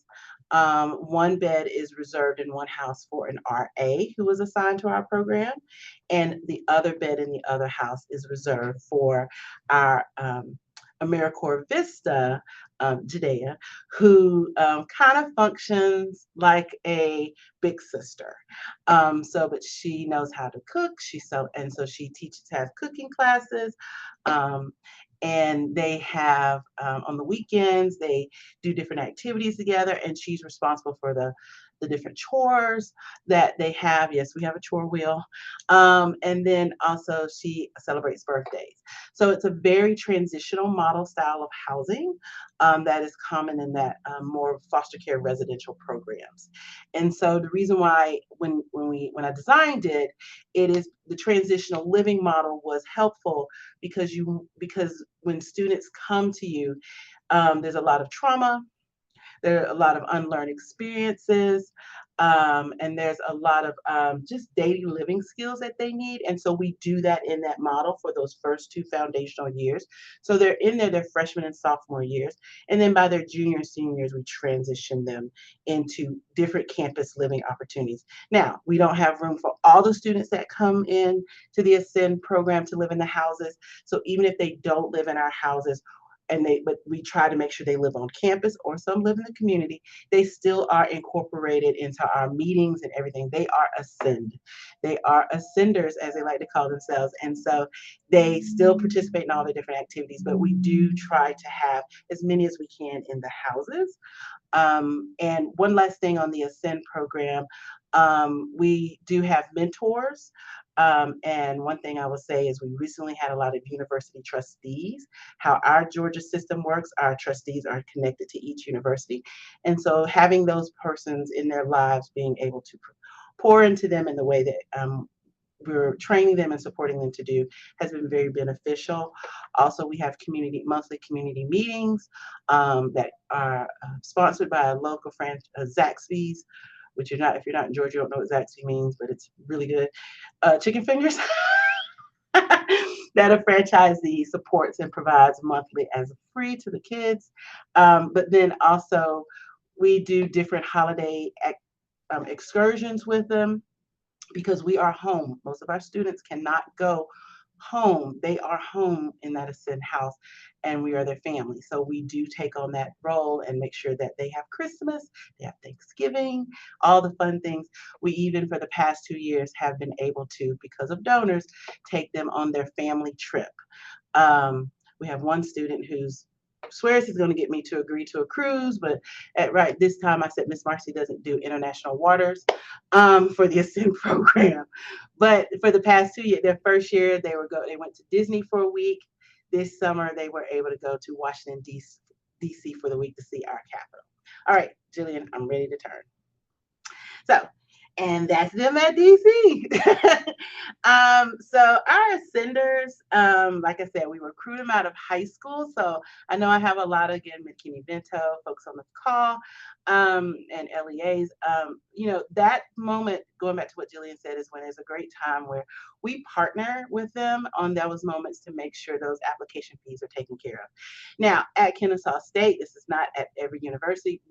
1 bed is reserved in one house for an RA who was assigned to our program. And the other bed in the other house is reserved for our AmeriCorps Vista, Judea, who kind of functions like a big sister. But she knows how to cook. So she has cooking classes. And they have, on the weekends, they do different activities together, and she's responsible for the the different chores that they have. Yes, we have a chore wheel. And then also she celebrates birthdays. So it's a very transitional model style of housing that is common in that more foster care residential programs. And so the reason why when I designed it, it is the transitional living model was helpful because when students come to you, there's a lot of trauma, there are a lot of unlearned experiences, and there's a lot of just daily living skills that they need. And so we do that in that model for those first 2 foundational years. So they're in there, their freshman and sophomore years. And then by their junior and senior years, we transition them into different campus living opportunities. Now, we don't have room for all the students that come in to the Ascend program to live in the houses. So even if they don't live in our houses, but we try to make sure they live on campus or some live in the community, they still are incorporated into our meetings and everything. They are Ascend. They are Ascenders, as they like to call themselves. And so they still participate in all the different activities, but we do try to have as many as we can in the houses. And one last thing on the Ascend program, we do have mentors. And one thing I will say is we recently had a lot of university trustees. How our Georgia system works, our trustees are connected to each university. And so having those persons in their lives, being able to pour into them in the way that we're training them and supporting them to do has been very beneficial. Also, we have monthly community meetings that are sponsored by a local franchise, Zaxby's, which if you're not in Georgia, you don't know what Zaxby means, but it's really good. Chicken fingers that a franchisee supports and provides monthly as free to the kids. But then also we do different holiday excursions with them because we are home. Most of our students cannot go home. They are home in that Ascend house and we are their family. So we do take on that role and make sure that they have Christmas, they have Thanksgiving, all the fun things. We even for the past 2 years have been able to, because of donors, take them on their family trip. We have one student who's swears he's going to get me to agree to a cruise, but at this time I said Miss Marcy doesn't do international waters for the Ascend program. But for the past 2 years, their first year they went to Disney for a week. This summer they were able to go to Washington DC for the week to see our capital. All right, Jillian, I'm ready to turn. So, and that's them at DC. So our Ascenders, like I said, we recruit them out of high school. So I know I have a lot, again, McKinney Vento, folks on the call, and LEAs. That moment, going back to what Jillian said, is when it's a great time where we partner with them on those moments to make sure those application fees are taken care of. Now, at Kennesaw State, this is not at every university,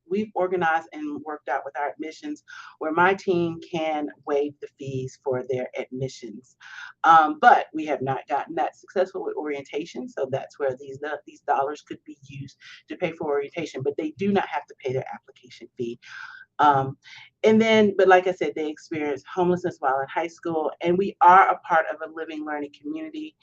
we've organized and worked out with our admissions where my team can waive the fees for their admissions. But we have not gotten that successful with orientation. So that's where these dollars could be used to pay for orientation, but they do not have to pay their application fee. But like I said, they experience homelessness while in high school, and we are a part of a living, learning community.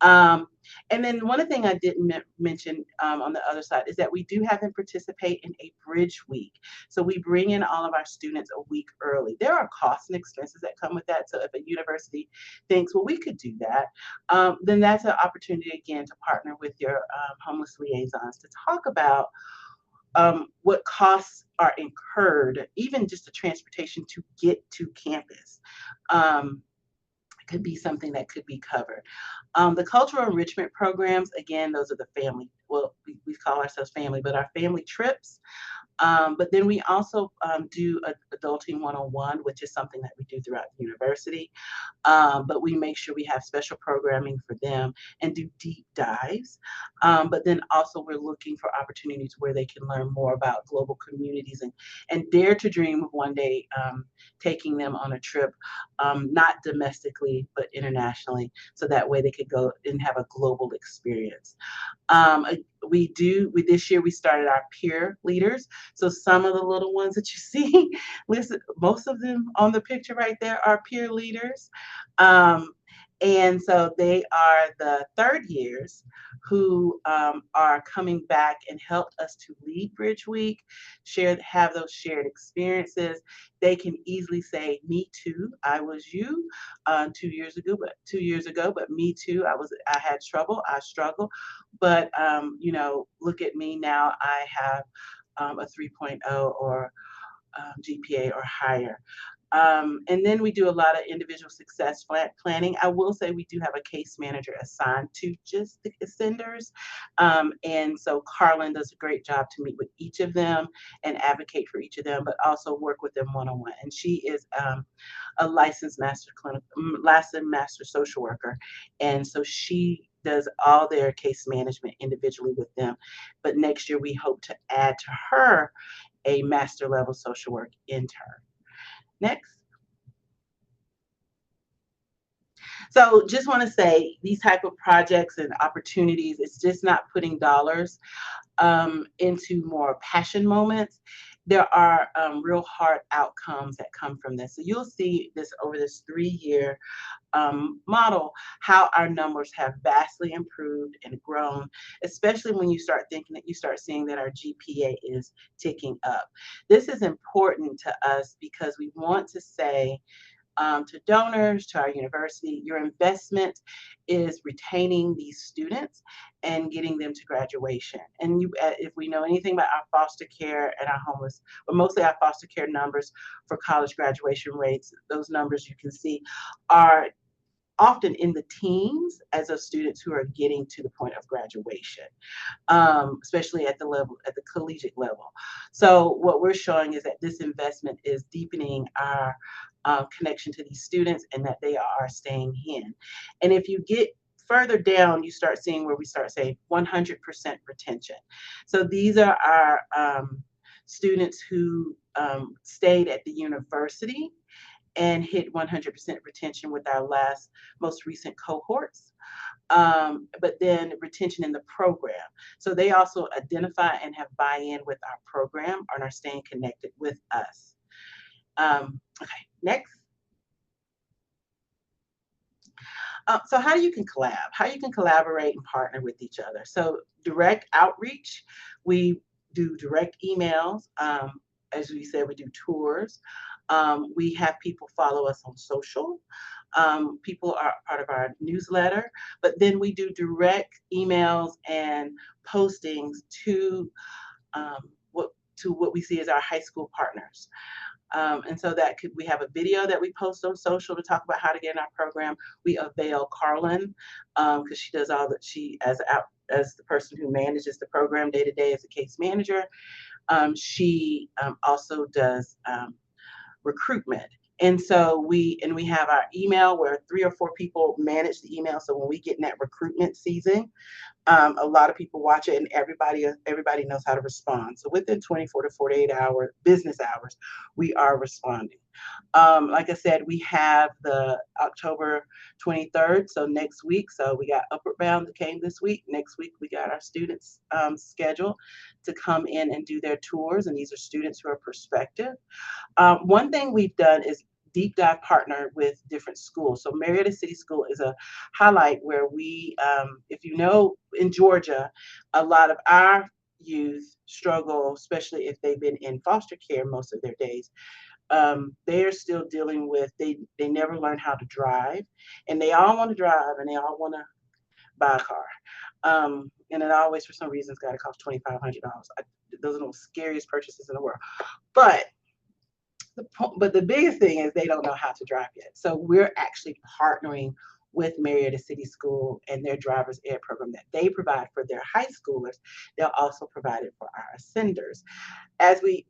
And then one thing I didn't mention on the other side is that we do have them participate in a bridge week. So we bring in all of our students a week early. There are costs and expenses that come with that. So if a university thinks, well, we could do that, then that's an opportunity again to partner with your homeless liaisons to talk about what costs are incurred, even just the transportation to get to campus. Could be something that could be covered. The cultural enrichment programs, again, those are the family, well, we call ourselves family, but our family trips. But then we also do Adulting 101, which is something that we do throughout the university. But we make sure we have special programming for them and do deep dives. But then also we're looking for opportunities where they can learn more about global communities and dare to dream of one day taking them on a trip, not domestically, but internationally, so that way they could go and have a global experience. This year we started our peer leaders. So some of the little ones that you see, listen, most of them on the picture right there are peer leaders. And so they are the third years who are coming back and helped us to lead Bridge Week, have those shared experiences. They can easily say, "Me too, I was you 2 years ago, but me too, I had trouble, I struggled, but look at me now, I have a 3.0 or GPA or higher." And then we do a lot of individual success planning. I will say we do have a case manager assigned to just the ascenders. And so Carlin does a great job to meet with each of them and advocate for each of them, but also work with them one-on-one. And she is a licensed master social worker. And so she does all their case management individually with them. But next year we hope to add to her a master level social work intern. Next. So just want to say these type of projects and opportunities, it's just not putting dollars into more passion moments. There are real hard outcomes that come from this. So you'll see this over this 3-year model, how our numbers have vastly improved and grown, especially when you start seeing that our GPA is ticking up. This is important to us because we want to say to donors, to our university, your investment is retaining these students and getting them to graduation. And if we know anything about our foster care and our homeless, but mostly our foster care numbers for college graduation rates, those numbers you can see are often in the teens as of students who are getting to the point of graduation, especially at the collegiate level. So what we're showing is that this investment is deepening our connection to these students and that they are staying in. And if you get further down, you start seeing where we start saying 100% retention. So these are our students who stayed at the university and hit 100% retention with our most recent cohorts, but then retention in the program. So they also identify and have buy-in with our program and are staying connected with us. Okay, next. So how you can collaborate and partner with each other. So direct outreach, we do direct emails. As we said, we do tours. We have people follow us on social. People are part of our newsletter, but then we do direct emails and postings to what we see as our high school partners. And so we have a video that we post on social to talk about how to get in our program. We avail Carlin because she does all that. She as the person who manages the program day to day as a case manager. She also does recruitment. And so we have our email where 3 or 4 people manage the email. So when we get in that recruitment season, a lot of people watch it and everybody knows how to respond. So within 24 to 48 business hours, we are responding. Like I said, we have the October 23rd, so next week. So we got Upward Bound that came this week. Next week, we got our students scheduled to come in and do their tours. And these are students who are prospective. One thing we've done is deep dive partner with different schools. So Marietta City School is a highlight where we, if you know, in Georgia, a lot of our youth struggle, especially if they've been in foster care most of their days. They're still dealing with, they never learn how to drive, and they all want to drive and they all want to buy a car. And it always, for some reason, it's got to cost $2,500. Those are the scariest purchases in the world. But the biggest thing is they don't know how to drive yet. So we're actually partnering with Marietta City School and their driver's ed program that they provide for their high schoolers. They'll also provide it for our ascenders.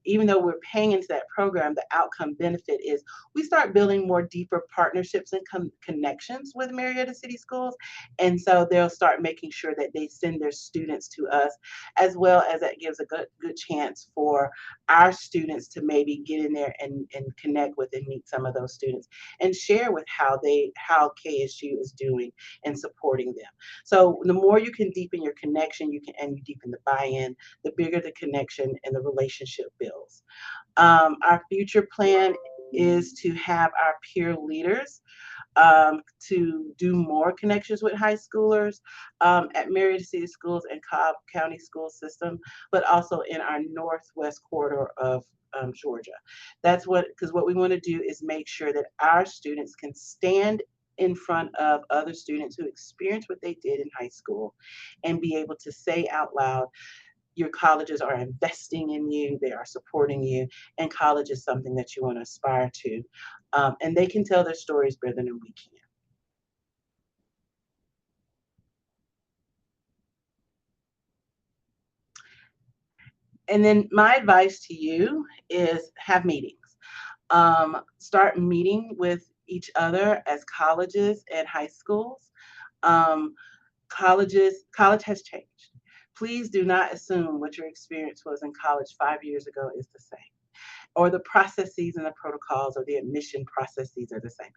Even though we're paying into that program, the outcome benefit is we start building more deeper partnerships and connections with Marietta City Schools. And so they'll start making sure that they send their students to us, as well as that gives a good chance for our students to maybe get in there and connect with and meet some of those students and share with how KSU is doing and supporting them. So the more you can deepen your connection, you deepen the buy-in, the bigger the connection and the relationship builds. Our future plan is to have our peer leaders to do more connections with high schoolers at Marietta City Schools and Cobb County School System, but also in our northwest corridor of Georgia. That's because what we want to do is make sure that our students can stand in front of other students who experienced what they did in high school and be able to say out loud, your colleges are investing in you, they are supporting you, and college is something that you want to aspire to. And they can tell their stories better than we can. And then my advice to you is have meetings. Start meeting with each other as colleges and high schools. College has changed. Please do not assume what your experience was in college 5 years ago is the same, or the processes and the protocols or the admission processes are the same.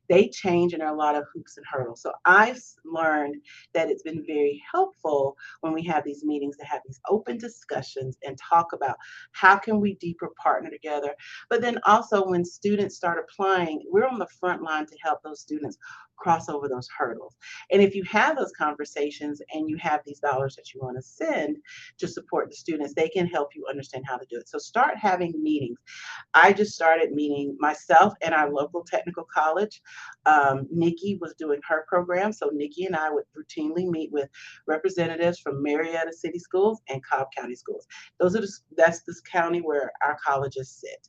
They change and there are a lot of hoops and hurdles. So I've learned that it's been very helpful when we have these meetings to have these open discussions and talk about how can we deeper partner together. But then also when students start applying, we're on the front line to help those students cross over those hurdles. And if you have those conversations and you have these dollars that you want to send to support the students, they can help you understand how to do it. So start having meetings. I just started meeting myself and our local technical college. Nikki was doing her program, so Nikki and I would routinely meet with representatives from Marietta City Schools and Cobb County Schools. That's this county where our colleges sit.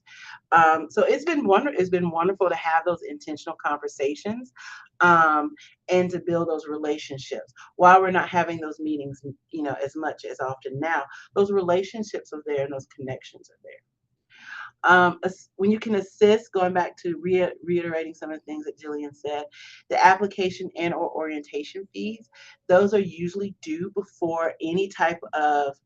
So it's been wonderful to have those intentional conversations and to build those relationships. While we're not having those meetings, as much as often now, those relationships are there and those connections are there. When you can assist, going back to reiterating some of the things that Jillian said, the application and or orientation fees, those are usually due before any type of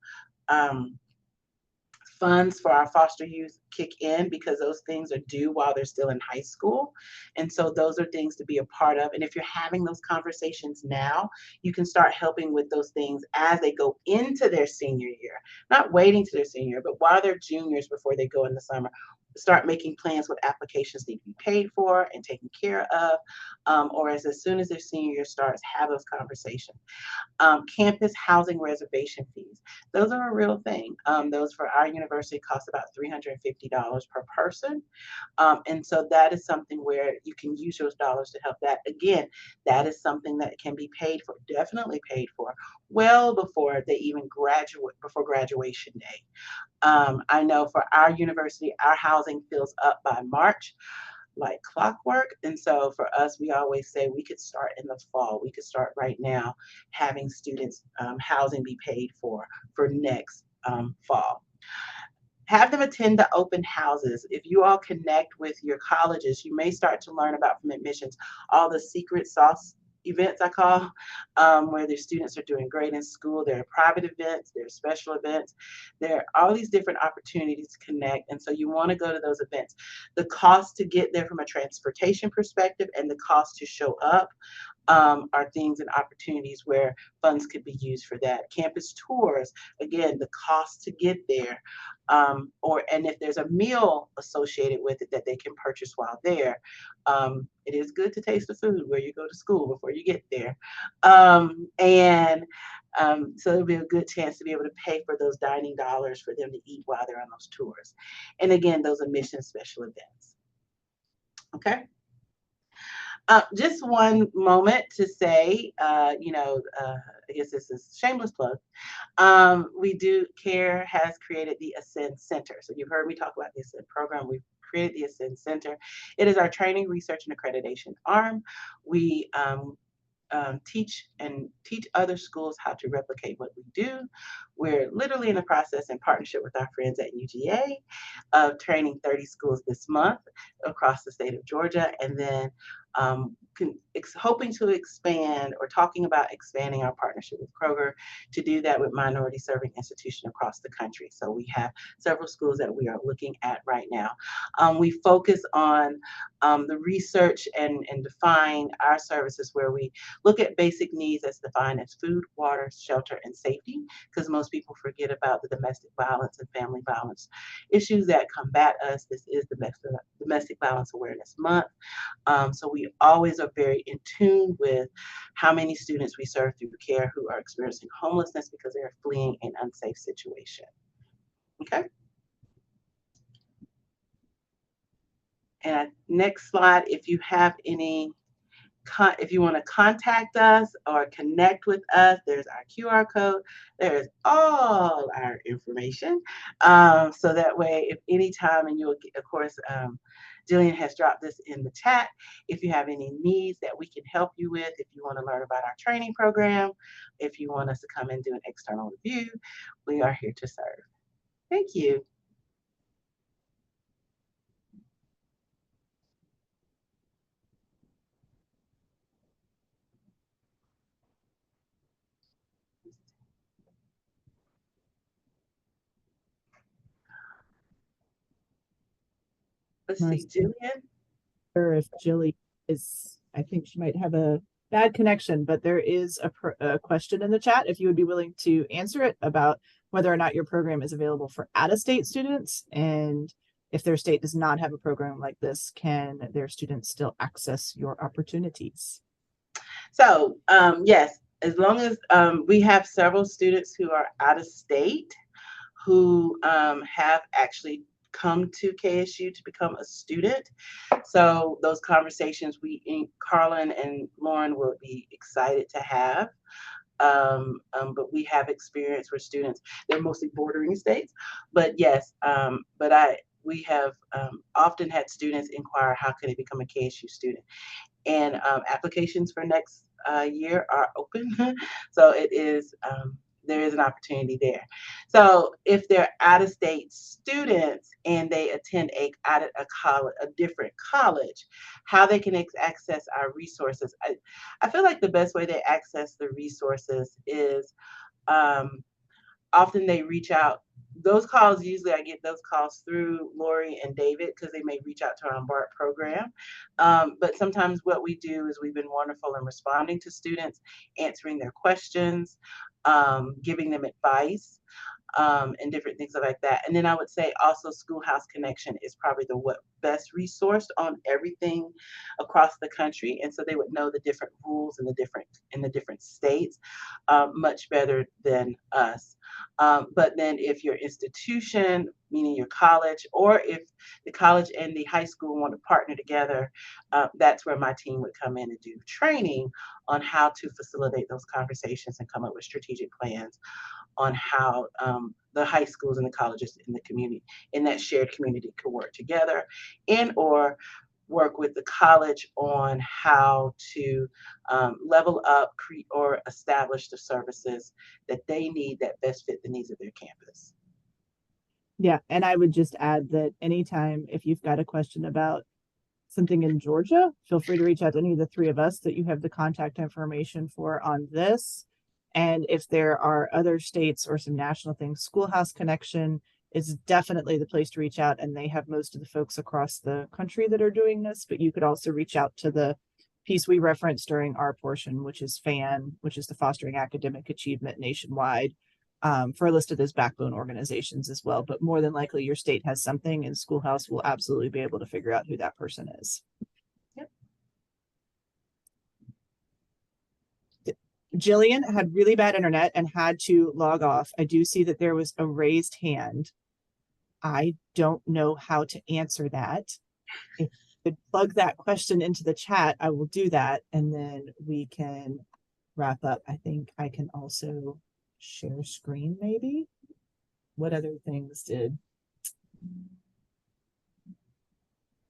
funds for our foster youth kick in, because those things are due while they're still in high school. And so those are things to be a part of. And if you're having those conversations now, you can start helping with those things as they go into their senior year, not waiting to their senior year, but while they're juniors before they go in the summer. Start making plans what applications need to be paid for and taken care of, or as soon as their senior year starts, have those conversations. Campus housing reservation fees, those are a real thing. Those for our university cost about $350 per person. And so that is something where you can use those dollars to help that. Again, that is something that can be paid for, definitely paid for, well before they even graduate, before graduation day. I know for our university, our housing fills up by March like clockwork. And so for us, we always say we could start in the fall. We could start right now having students housing be paid for next fall. Have them attend the open houses. If you all connect with your colleges, you may start to learn about from admissions all the secret sauce events, I call, where their students are doing great in school. There are private events, there are special events, there are all these different opportunities to connect. And so you want to go to those events. The cost to get there from a transportation perspective and the cost to show up are things and opportunities where funds could be used for that. Campus tours, again, the cost to get there, and if there's a meal associated with it that they can purchase while there. It is good to taste the food where you go to school before you get there. So it'll be a good chance to be able to pay for those dining dollars for them to eat while they're on those tours. And again, those admission special events. Okay. Just one moment to say, I guess this is shameless plug. CARE has created the Ascend Center. So you've heard me talk about the Ascend program. We've created the Ascend Center. It is our training, research, and accreditation arm. We teach other schools how to replicate what we do. We're literally in the process, in partnership with our friends at UGA, of training 30 schools this month across the state of Georgia, and then hoping to expand or talking about expanding our partnership with Kroger to do that with minority serving institutions across the country. So we have several schools that we are looking at right now. We focus on the research and define our services where we look at basic needs as defined as food, water, shelter, and safety, because most people forget about the domestic violence and family violence issues that combat us. This is the Domestic Violence Awareness Month. So we always are very in tune with how many students we serve through care who are experiencing homelessness because they are fleeing an unsafe situation. Okay. And next slide, if you have any, if you want to contact us or connect with us, there's our QR code. There's all our information. So that way, if anytime, and you'll get, of course, Jillian has dropped this in the chat. If you have any needs that we can help you with, if you want to learn about our training program, if you want us to come and do an external review, we are here to serve. Thank you. Let's see, Jillian. Or if Jilly is, I think she might have a bad connection, but there is a question in the chat if you would be willing to answer it about whether or not your program is available for out-of-state students, and if their state does not have a program like this, can their students still access your opportunities? So yes, as long as we have several students who are out of state who have actually come to KSU to become a student. So those conversations Carlin and Lauren will be excited to have. But we have experience where students, they're mostly bordering states, but yes, we have often had students inquire, how can they become a KSU student? And applications for next year are open. So it is, there is an opportunity there. So if they're out-of-state students and they attend a different college, how they can access our resources. I feel like the best way they access the resources is often they reach out. Those calls, usually I get those calls through Lori and David because they may reach out to our EMBARK program. But sometimes what we do is we've been wonderful in responding to students, answering their questions, giving them advice, and different things like that. And then I would say also Schoolhouse Connection is probably the best resource on everything across the country. And so they would know the different rules in the different states much better than us. But then if your institution, meaning your college, or if the college and the high school want to partner together, that's where my team would come in and do training on how to facilitate those conversations and come up with strategic plans on how the high schools and the colleges in the community, in that shared community, could work together, and or work with the college on how to level up, create, or establish the services that they need that best fit the needs of their campus. Yeah, and I would just add that anytime if you've got a question about something in Georgia, feel free to reach out to any of the three of us that you have the contact information for on this. And if there are other states or some national things, Schoolhouse Connection is definitely the place to reach out. And they have most of the folks across the country that are doing this, but you could also reach out to the piece we referenced during our portion, which is FAN, which is the Fostering Academic Achievement Nationwide, for a list of those backbone organizations as well. But more than likely your state has something, and Schoolhouse will absolutely be able to figure out who that person is. Yep. Jillian had really bad internet and had to log off. I do see that there was a raised hand. I don't know how to answer that. If you could plug that question into the chat, I will do that, and then we can wrap up. I think I can also share screen, maybe. What other things did?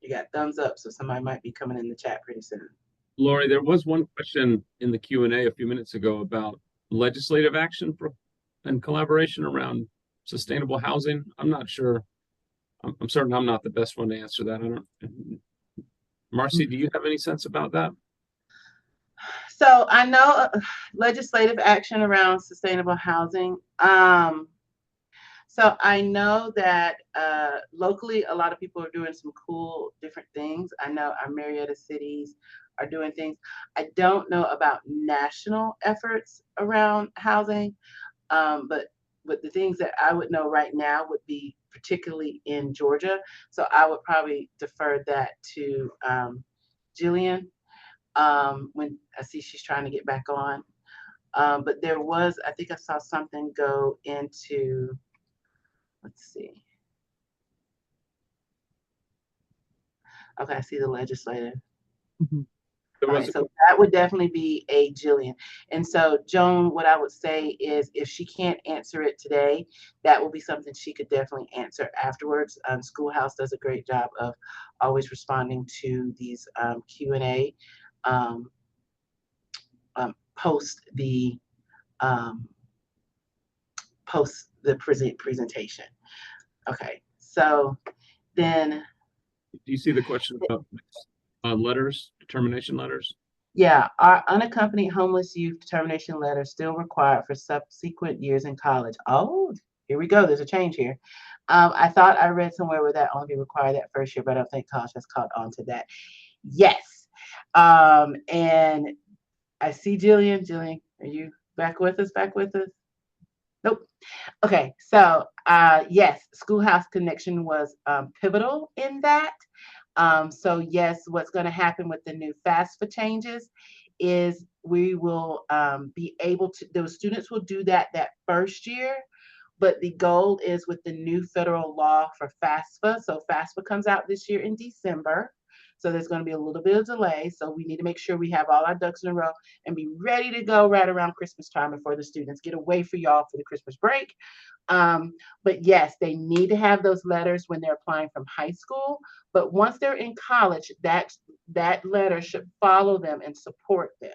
You got thumbs up, so somebody might be coming in the chat pretty soon. Lori, there was one question in the Q&A a few minutes ago about legislative action and collaboration around sustainable housing. I'm not sure. I'm certain I'm not the best one to answer that. I don't. Marcy, do you have any sense about that? So I know legislative action around sustainable housing. So I know that locally, a lot of people are doing some cool different things. I know our Marietta cities are doing things. I don't know about national efforts around housing, but the things that I would know right now would be particularly in Georgia. So I would probably defer that to Jillian, when I see she's trying to get back on. But there was, I think I saw something go into, let's see. Okay, I see the legislative. Mhm. There All was right, so that would definitely be a Jillian. And so Joan, what I would say is if she can't answer it today, that will be something she could definitely answer afterwards. Schoolhouse does a great job of always responding to these Q&A post the presentation. Okay, so then, do you see the question about letters, determination letters? yeah, are unaccompanied homeless youth determination letters still required for subsequent years in college? Oh, here we go. There's a change here. I thought I read somewhere where that only required that first year, but I don't think college has caught on to that. Yes. And I see Jillian. Jillian, are you back with us? Back with us? Nope. Okay, so yes, Schoolhouse Connection was pivotal in that. So yes, what's going to happen with the new FAFSA changes is we will be able to, those students will do that first year, but the goal is with the new federal law for FAFSA. So FAFSA comes out this year in December. So there's going to be a little bit of delay. So we need to make sure we have all our ducks in a row and be ready to go right around Christmas time before the students get away for y'all for the Christmas break. But yes, they need to have those letters when they're applying from high school. But once they're in college, that letter should follow them and support them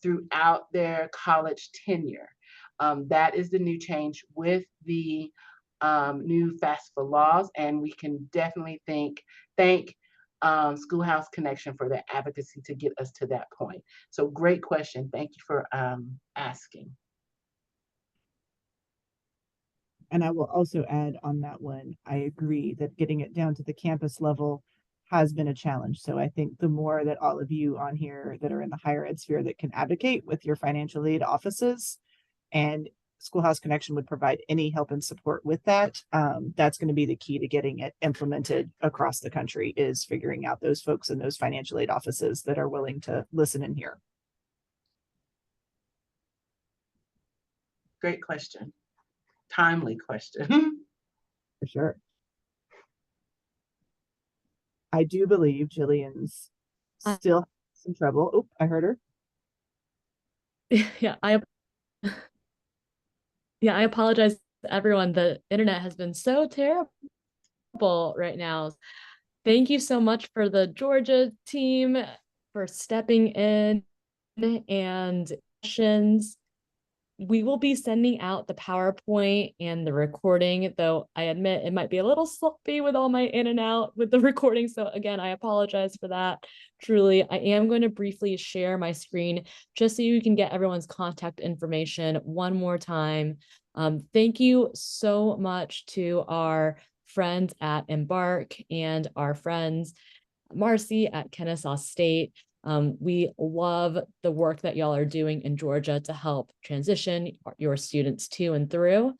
throughout their college tenure. That is the new change with the new FAFSA laws, and we can definitely thank Schoolhouse Connection for their advocacy to get us to that point. So great question. Thank you for asking. And I will also add on that one, I agree that getting it down to the campus level has been a challenge. So I think the more that all of you on here that are in the higher ed sphere that can advocate with your financial aid offices, and Schoolhouse Connection would provide any help and support with that, that's going to be the key to getting it implemented across the country, is figuring out those folks in those financial aid offices that are willing to listen and hear. Great question. Timely question. For sure. I do believe Jillian's still in trouble. Oh, I heard her. Yeah, I apologize to everyone. The internet has been so terrible right now. Thank you so much for the Georgia team for stepping in and questions. We will be sending out the PowerPoint and the recording, though I admit it might be a little sloppy with all my in and out with the recording. So again, I apologize for that. Truly, I am going to briefly share my screen just so you can get everyone's contact information one more time. Thank you so much to our friends at EMBARK and our friends Marcy at Kennesaw State. We love the work that y'all are doing in Georgia to help transition your students to and through.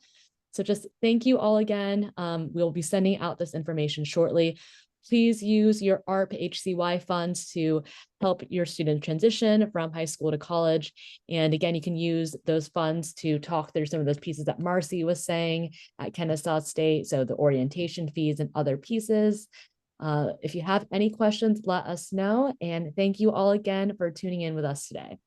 So just thank you all again. We'll be sending out this information shortly. Please use your ARP-HCY funds to help your student transition from high school to college. And again, you can use those funds to talk through some of those pieces that Marcy was saying at Kennesaw State. So the orientation fees and other pieces. If you have any questions, let us know. And thank you all again for tuning in with us today.